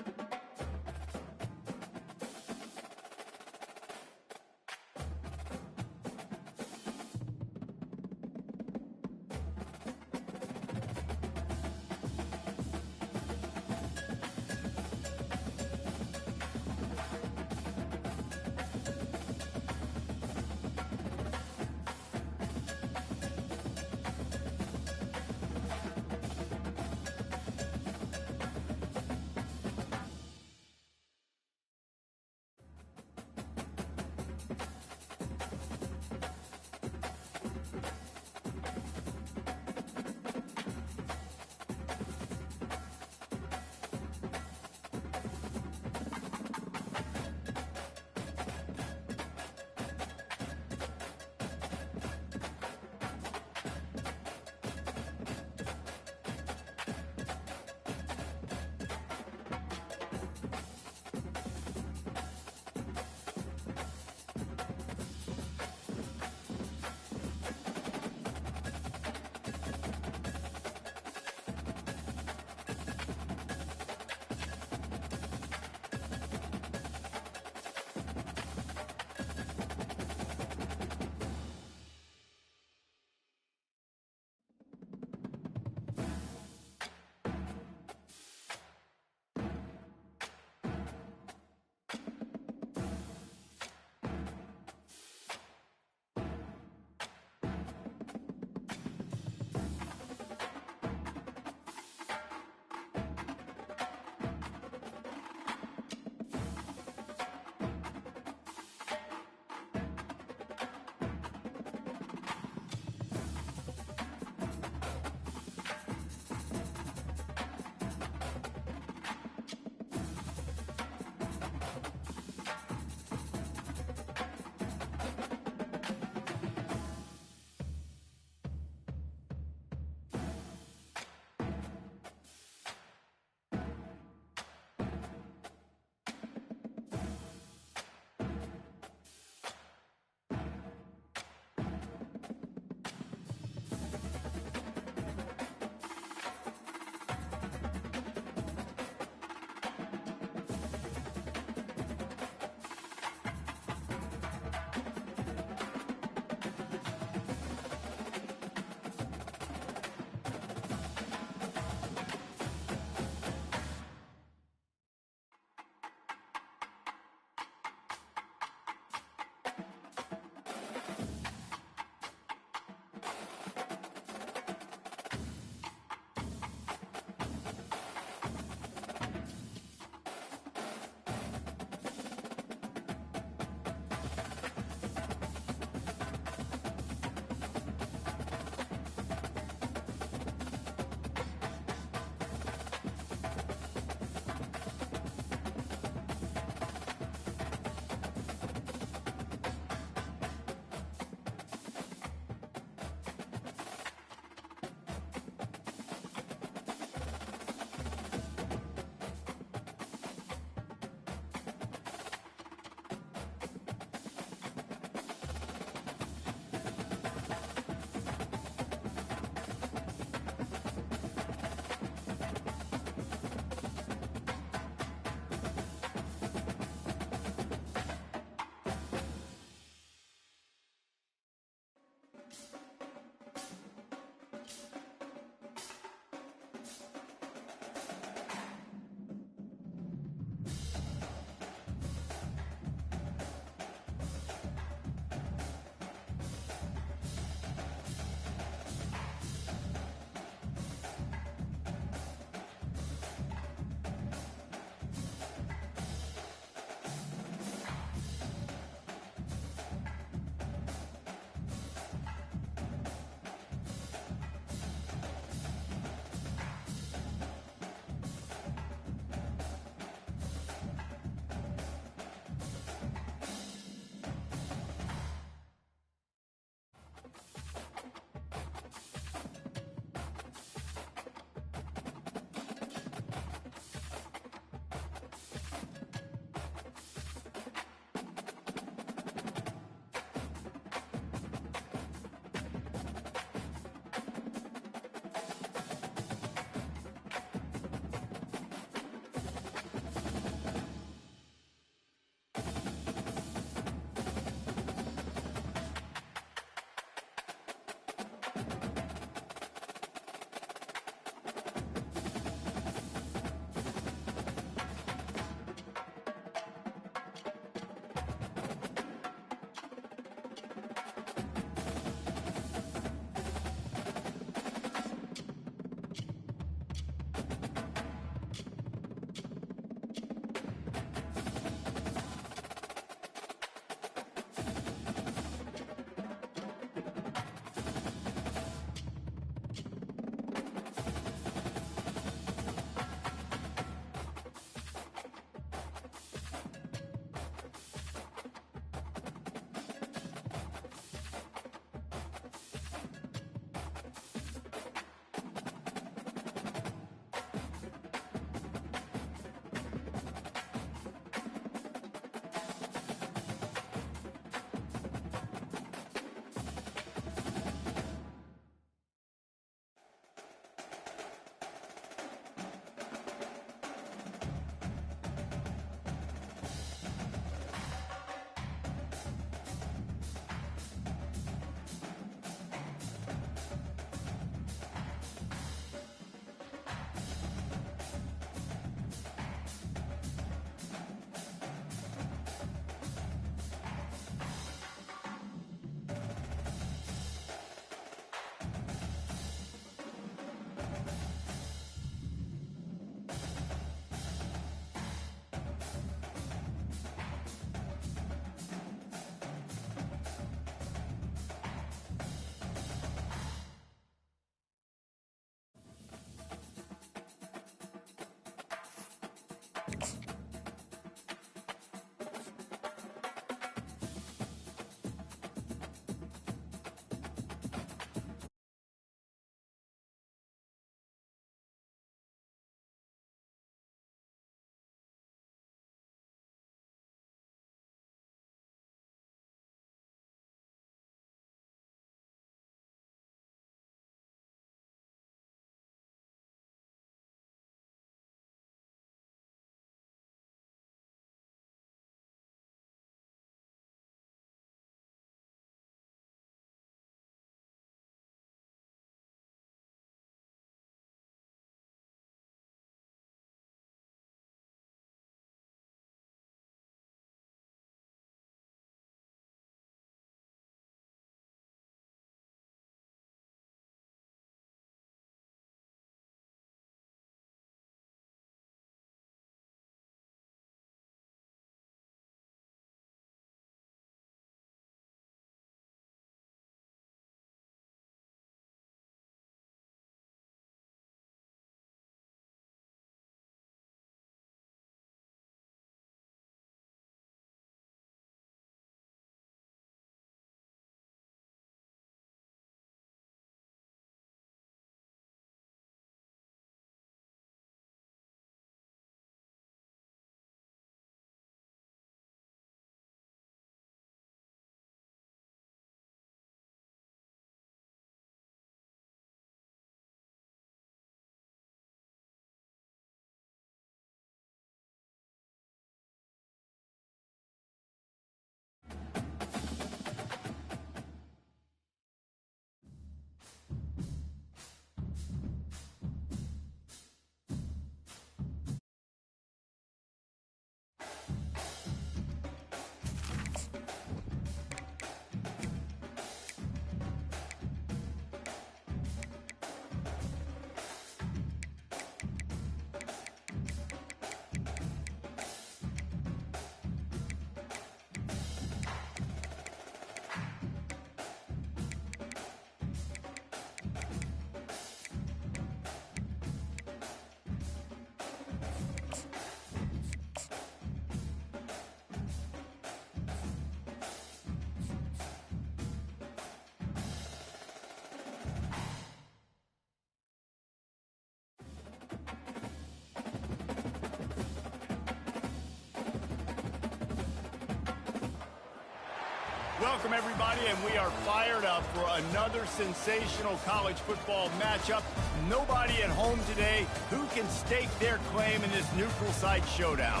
Welcome, everybody, and we are fired up for another sensational college football matchup. Nobody at home today who can stake their claim in this neutral site showdown.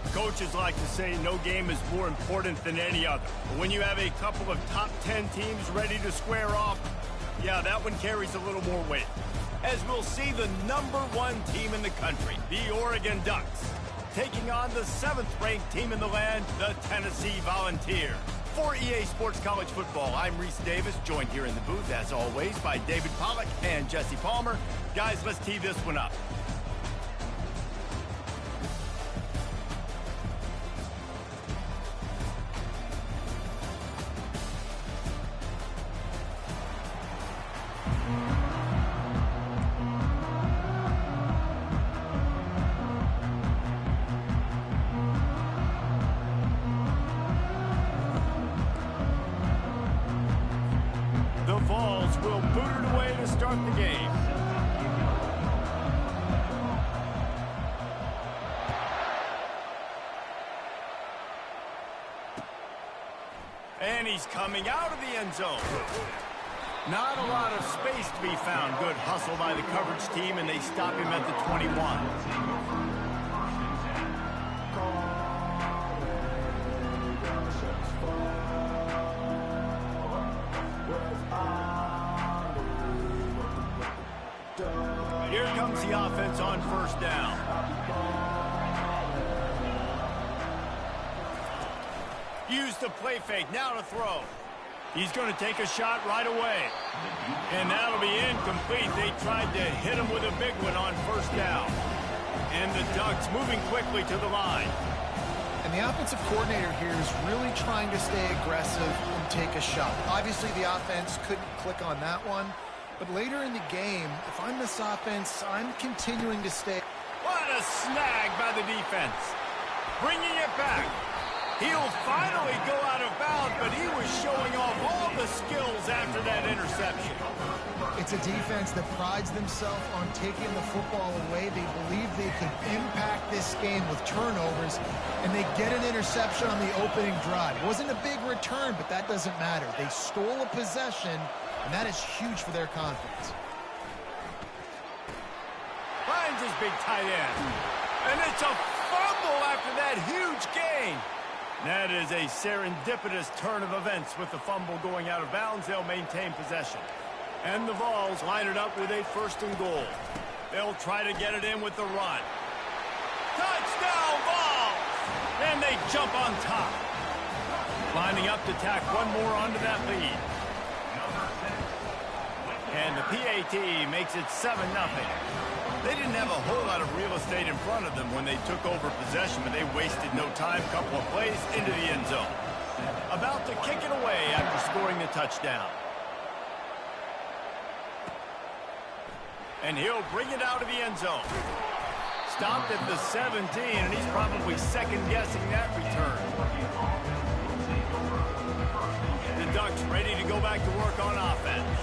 Coaches like to say no game is more important than any other. But when you have a couple of top 10 teams ready to square off, yeah, that one carries a little more weight. As we'll see the #1 team in the country, the Oregon Ducks, taking on the 7th-ranked team in the land, the Tennessee Volunteers. For EA Sports College Football, I'm Reese Davis, joined here in the booth, as always, by David Pollack and Jesse Palmer. Guys, let's tee this one up. Will boot it away to start the game. And he's coming out of the end zone. Not a lot of space to be found. Good hustle by the coverage team, and they stop him at the 21. Here comes the offense on first down. Use the play fake, now to throw. He's going to take a shot right away. And that'll be incomplete. They tried to hit him with a big one on first down. And the Ducks moving quickly to the line. And the offensive coordinator here is really trying to stay aggressive and take a shot. Obviously, the offense couldn't click on that one. But later in the game, if I'm this offense, I'm continuing to stay. What a snag by the defense. Bringing it back. He'll finally go out of bounds, but he was showing off all the skills after that interception. It's a defense that prides themselves on taking the football away. They believe they can impact this game with turnovers, and they get an interception on the opening drive. It wasn't a big return, but that doesn't matter. They stole a possession, and that is huge for their confidence. Finds his big tight end. And it's a fumble after that huge gain. That is a serendipitous turn of events with the fumble going out of bounds. They'll maintain possession. And the Vols line it up with a 1st and goal. They'll try to get it in with the run. Touchdown, Vols! And they jump on top. Lining up to tack one more onto that lead. And the PAT makes it 7-0. They didn't have a whole lot of real estate in front of them when they took over possession, but they wasted no time. Couple of plays into the end zone. About to kick it away after scoring the touchdown. And he'll bring it out of the end zone. Stopped at the 17, and he's probably second-guessing that return. The Ducks ready to go back to work on offense.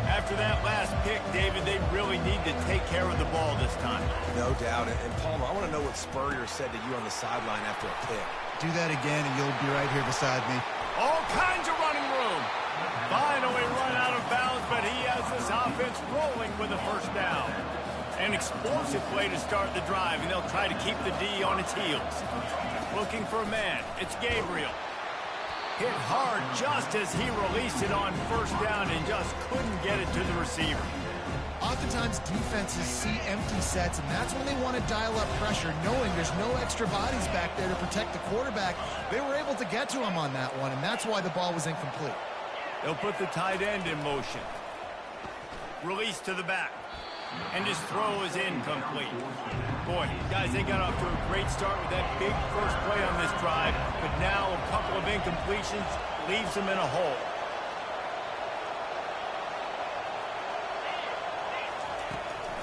After that last pick, David, they really need to take care of the ball this time. No doubt. And Palmer, I want to know what Spurrier said to you on the sideline after a pick. Do that again, and you'll be right here beside me. All kinds of running room. Finally run out of bounds, but he has this offense rolling with a 1st down. An explosive play to start the drive, and they'll try to keep the D on its heels. Looking for a man. It's Gabriel. Hit hard just as he released it on 1st down and just couldn't get it to the receiver. Oftentimes, defenses see empty sets, and that's when they want to dial up pressure, knowing there's no extra bodies back there to protect the quarterback. They were able to get to him on that one, and that's why the ball was incomplete. They'll put the tight end in motion. Release to the back. And his throw is incomplete. Boy, guys, they got off to a great start with that big first play on this drive, but now a couple of incompletions leaves them in a hole.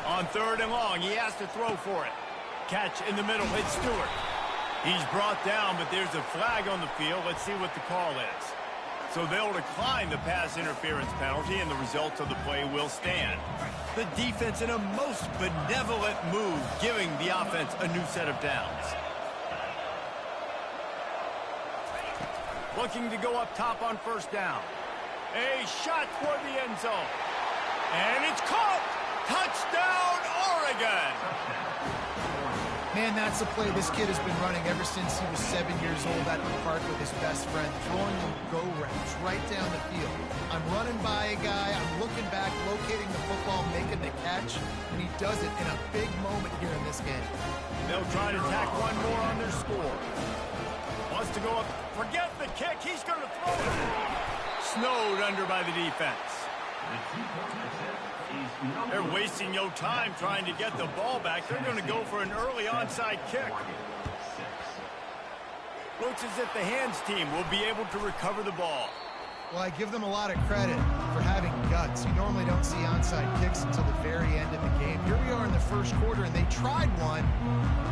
On 3rd and long, he has to throw for it. Catch in the middle, it's Stewart. He's brought down, but there's a flag on the field. Let's see what the call is. So they'll decline the pass interference penalty, and the results of the play will stand. The defense in a most benevolent move, giving the offense a new set of downs. Looking to go up top on first down. A shot toward the end zone. And it's caught! Touchdown, Oregon! Man, that's a play this kid has been running ever since he was 7 years old at the park with his best friend, throwing them go routes right down the field. I'm running by a guy, I'm looking back, locating the football, making the catch, and he does it in a big moment here in this game. They'll try to tack one more on their score. Wants to go up, forget the kick, he's going to throw it. Snowed under by the defense. They're wasting no time trying to get the ball back. They're going to go for an early onside kick. Looks as if the hands team will be able to recover the ball. Well, I give them a lot of credit for having guts. You normally don't see onside kicks until the very end of the game. Here we are in the first quarter, and they tried one,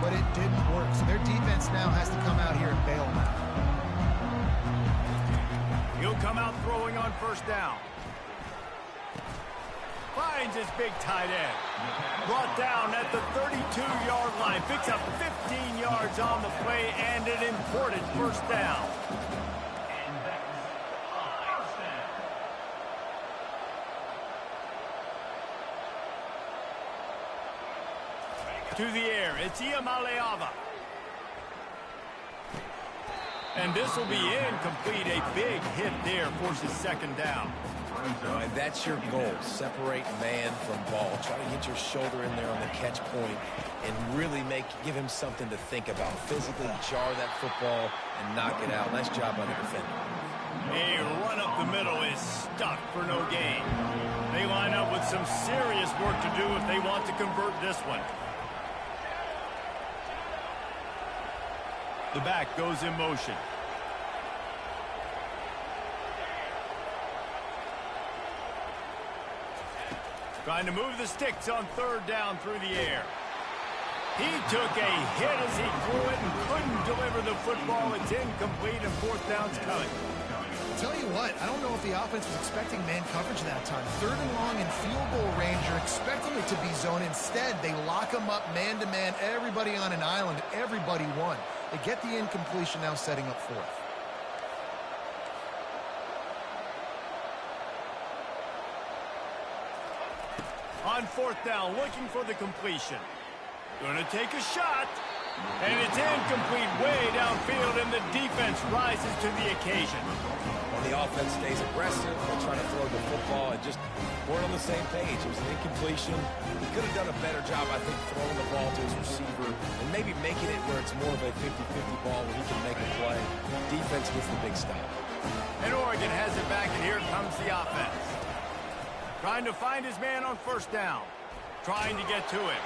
but it didn't work. So their defense now has to come out here and bail them out. He'll come out throwing on first down. Finds his big tight end. Brought down at the 32-yard line. Picks up 15 yards on the play and an important first down. To the air, it's Ncaa25. And this will be incomplete. A big hit there forces second down. And that's your goal. Separate man from ball. Try to get your shoulder in there on the catch point and really give him something to think about. Physically jar that football and knock it out. Nice job by the defender. A run up the middle is stuck for no gain. They line up with some serious work to do if they want to convert this one. The back goes in motion. Trying to move the sticks on third down through the air. He took a hit as he threw it and couldn't deliver the football. It's incomplete and fourth down's coming. I'll tell you what, I don't know if the offense was expecting man coverage that time. Third and long in field goal range, you're expecting it to be zone. Instead, they lock them up man-to-man, everybody on an island, everybody won. They get the incompletion, now setting up fourth. On fourth down, looking for the completion. Going to take a shot. And it's incomplete way downfield, and the defense rises to the occasion. Well, the offense stays aggressive. They're trying to throw the football and just weren't on the same page. It was an incompletion. He could have done a better job, I think, throwing the ball to his receiver and maybe making it where it's more of a 50-50 ball where he can make a play. Defense gets the big stop. And Oregon has it back, and here comes the offense. Trying to find his man on first down. Trying to get to him.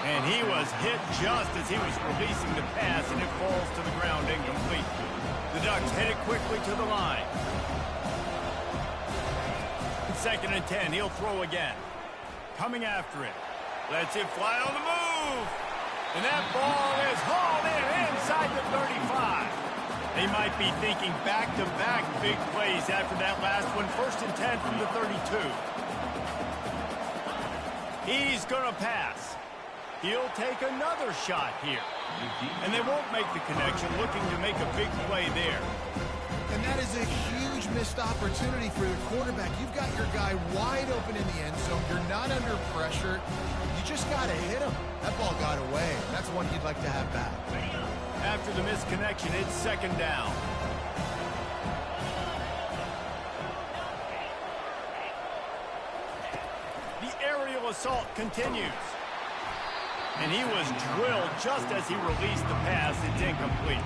And he was hit just as he was releasing the pass, and it falls to the ground incomplete. The Ducks head it quickly to the line. Second and 10, he'll throw again. Coming after it. Lets it fly on the move. And that ball is hauled in inside the 35. They might be thinking back-to-back big plays after that last one. First and 10 from the 32. He's going to pass. He'll take another shot here. And they won't make the connection, looking to make a big play there. And that is a huge missed opportunity for the quarterback. You've got your guy wide open in the end zone. You're not under pressure. You just got to hit him. That ball got away. That's one you'd like to have back. After the missed connection, it's second down. The aerial assault continues. And he was drilled just as he released the pass. It's incomplete.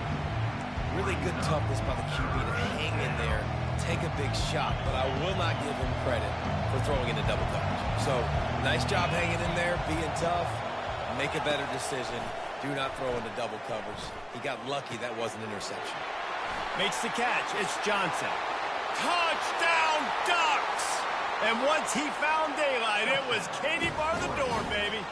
Really good toughness by the QB to hang in there, take a big shot, but I will not give him credit for throwing into double coverage. So, nice job hanging in there, being tough, make a better decision. Do not throw into double coverage. He got lucky that was an interception. Makes the catch. It's Johnson. Touchdown, Ducks! And once he found daylight, it was Katie bar the door, baby.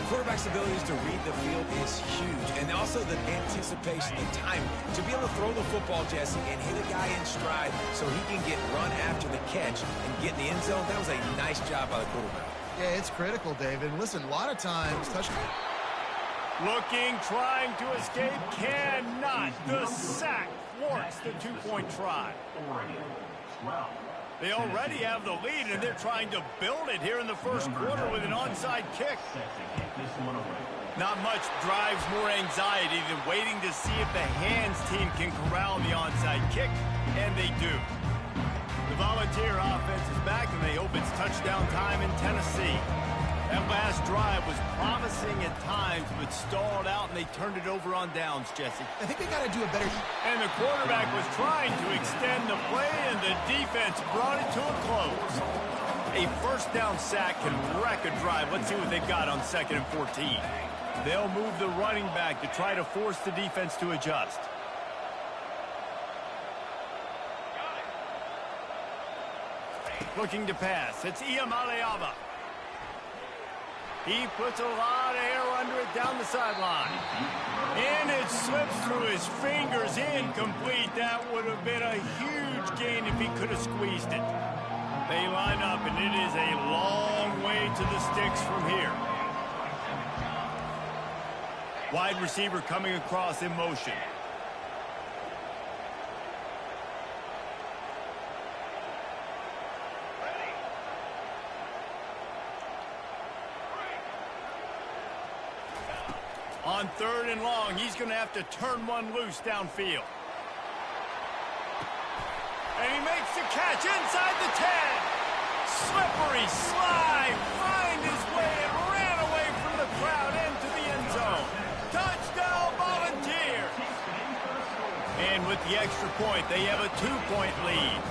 Quarterback's abilities to read the field is huge, and also the anticipation, the time to be able to throw the football, Jesse, and hit a guy in stride so he can get run after the catch and get in the end zone. That was a nice job by the quarterback. Yeah, it's critical, David. Listen, a lot of times, touchdown. Looking, trying to escape, cannot. The sack the two-point try. Oregon, 12. They already have the lead, and they're trying to build it here in the first quarter with an onside kick. Set to kick this one away. Not much drives more anxiety than waiting to see if the hands team can corral the onside kick, and they do. The Volunteer offense is back, and they hope it's touchdown time in Tennessee. That last drive was promising at times, but stalled out, and they turned it over on downs, Jesse. I think they got to do a better... And the quarterback was trying to extend the play, and the defense brought it to a close. A first down sack can wreck a drive. Let's see what they've got on 2nd and 14. They'll move the running back to try to force the defense to adjust. Looking to pass. It's Ncaa25. He puts a lot of air under it down the sideline. And it slips through his fingers, incomplete. That would have been a huge gain if he could have squeezed it. They line up, and it is a long way to the sticks from here. Wide receiver coming across in motion. On 3rd and long, he's going to have to turn one loose downfield. And he makes the catch inside the 10. Slippery slide, find his way and ran away from the crowd into the end zone. Touchdown, Volunteer. And with the extra point, they have a 2-point lead.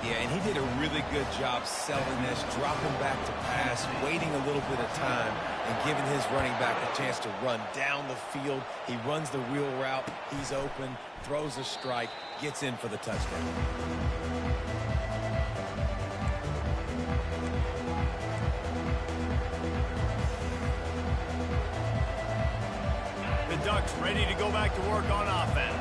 Yeah, and he did a really good job selling this, dropping back to pass, waiting a little bit of time, and giving his running back a chance to run down the field. He runs the wheel route. He's open, throws a strike, gets in for the touchdown. The Ducks ready to go back to work on offense.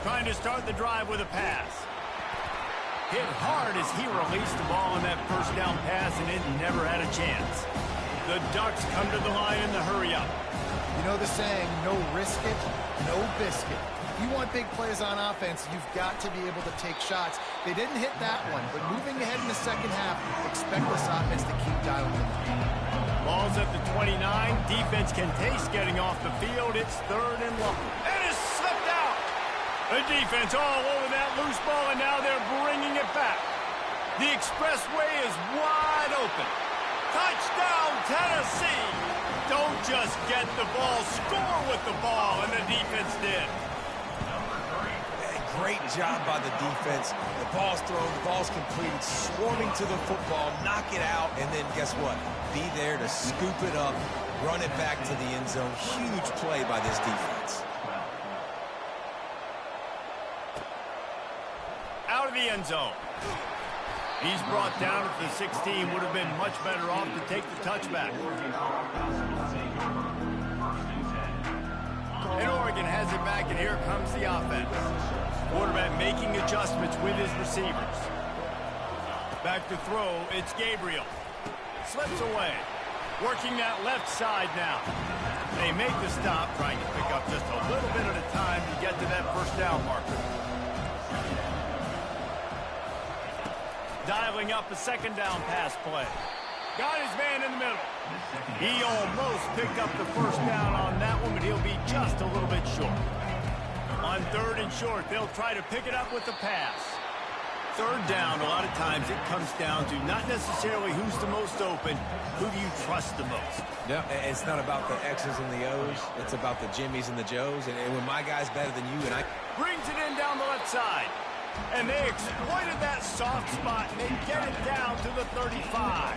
Trying to start the drive with a pass. Hit hard as he released the ball on that first down pass, and it never had a chance. The Ducks come to the line in the hurry up. You know the saying, no risk it, no biscuit. If you want big plays on offense, you've got to be able to take shots. They didn't hit that one, but moving ahead in the second half, expect this offense to keep dialing them up. Ball's at the 29. Defense can taste getting off the field. It's 3rd and long. And it's slipped out. The defense all over that loose ball, and now they're bringing it back. The expressway is wide open. Touchdown, Tennessee. Don't just get the ball, score with the ball, and the defense did. Great job by the defense. The ball's thrown, the ball's completed, swarming to the football, knock it out, and then guess what? Be there to scoop it up, run it back to the end zone. Huge play by this defense. Out of the end zone. He's brought down at the 16. Would have been much better off to take the touchback. And Oregon has it back, and here comes the offense. Quarterback making adjustments with his receivers. Back to throw, it's Gabriel. Slips away. Working that left side now. They make the stop, trying to pick up just a little bit at a time to get to that first down marker. Dialing up a 2nd down pass play. Got his man in the middle. He almost picked up the first down on that one, but he'll be just a little bit short. On 3rd and short, they'll try to pick it up with the pass. 3rd down, a lot of times it comes down to not necessarily who's the most open, who do you trust the most? No, it's not about the X's and the O's. It's about the Jimmys and the Joes. And when my guy's better than you and I... Brings it in down the left side. And they exploited that soft spot, and they get it down to the 35.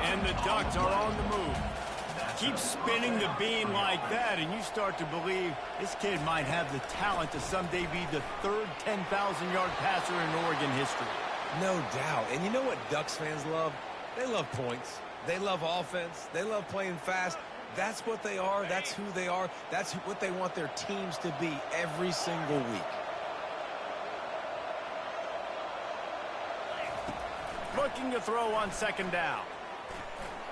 And the Ducks are on the move. Keep spinning the beam like that, and you start to believe this kid might have the talent to someday be the 3rd 10,000-yard passer in Oregon history. No doubt. And you know what Ducks fans love? They love points. They love offense. They love playing fast. That's what they are. That's who they are. That's what they want their teams to be every single week. Looking to throw on 2nd down.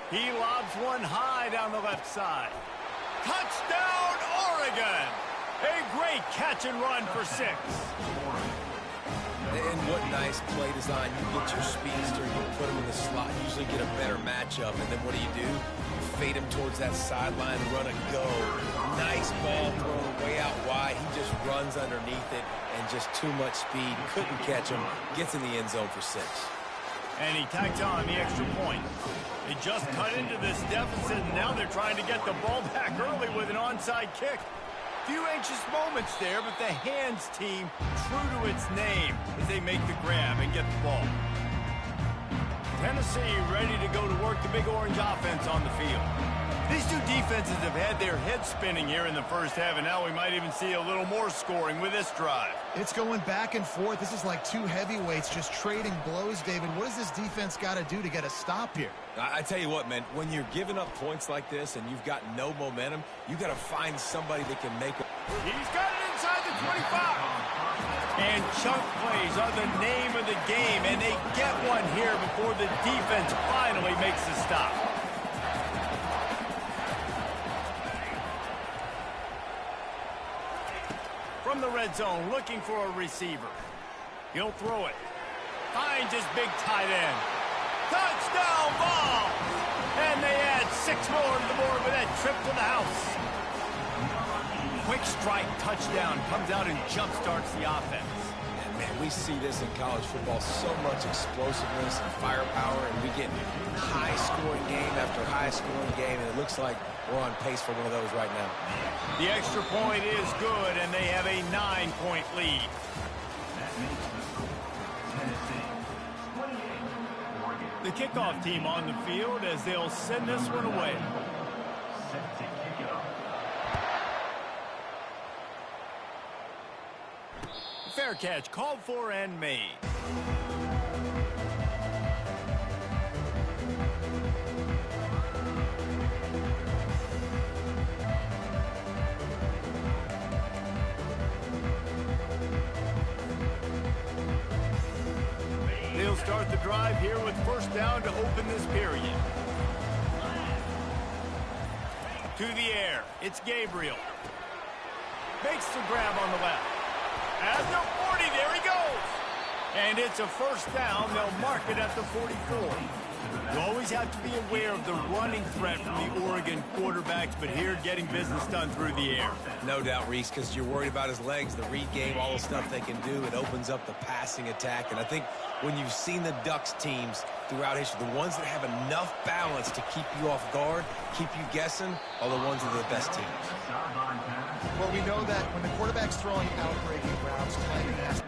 He lobs one high down the left side. Touchdown, a catch and run for 6. And what nice play design. You get your speedster, you put him in the slot, usually get a better matchup. And then what do? You fade him towards that sideline, run a go. Nice ball thrown way out wide. He just runs underneath it and just too much speed. Couldn't catch him. Gets in the end zone for 6. And he tacked on the extra point. They just cut into this deficit, and now they're trying to get the ball back early with an onside kick. Few anxious moments there, but the hands team true to its name as they make the grab and get the ball. Tennessee ready to go to work the Big Orange offense on the field. These two defenses have had their heads spinning here in the first half, and now we might even see a little more scoring with this drive. It's going back and forth. This is like two heavyweights just trading blows, David. What does this defense got to do to get a stop here? I tell you what, man, when you're giving up points like this and you've got no momentum, you got to find somebody that can make it. He's got it inside the 25. And chunk plays are the name of the game, and they get one here before the defense finally makes the stop. From the red zone, looking for a receiver. He'll throw it. Finds his big tight end. Touchdown ball! And they add 6 more to the board with that trip to the house. Quick strike touchdown comes out and jump-starts the offense. And man, we see this in college football, so much explosiveness and firepower, and we get high-scoring game after high-scoring game, and it looks like we're on pace for one of those right now. The extra point is good, and they have a 9-point lead. The kickoff team on the field as they'll send this one away. Fair catch called for and made. They'll start the drive here with first down to open this period. To the air, it's Gabriel. Makes the grab on the left. At the 40, there he goes. And it's a first down. They'll mark it at the 44. You always have to be aware of the running threat from the Oregon quarterbacks, but here getting business done through the air. No doubt, Reese, because you're worried about his legs, the read game, all the stuff they can do. It opens up the passing attack. And I think when you've seen the Ducks teams throughout history, the ones that have enough balance to keep you off guard, keep you guessing, are the ones that are the best teams. Well, we know that when the quarterback's throwing out-breaking routes, timing has to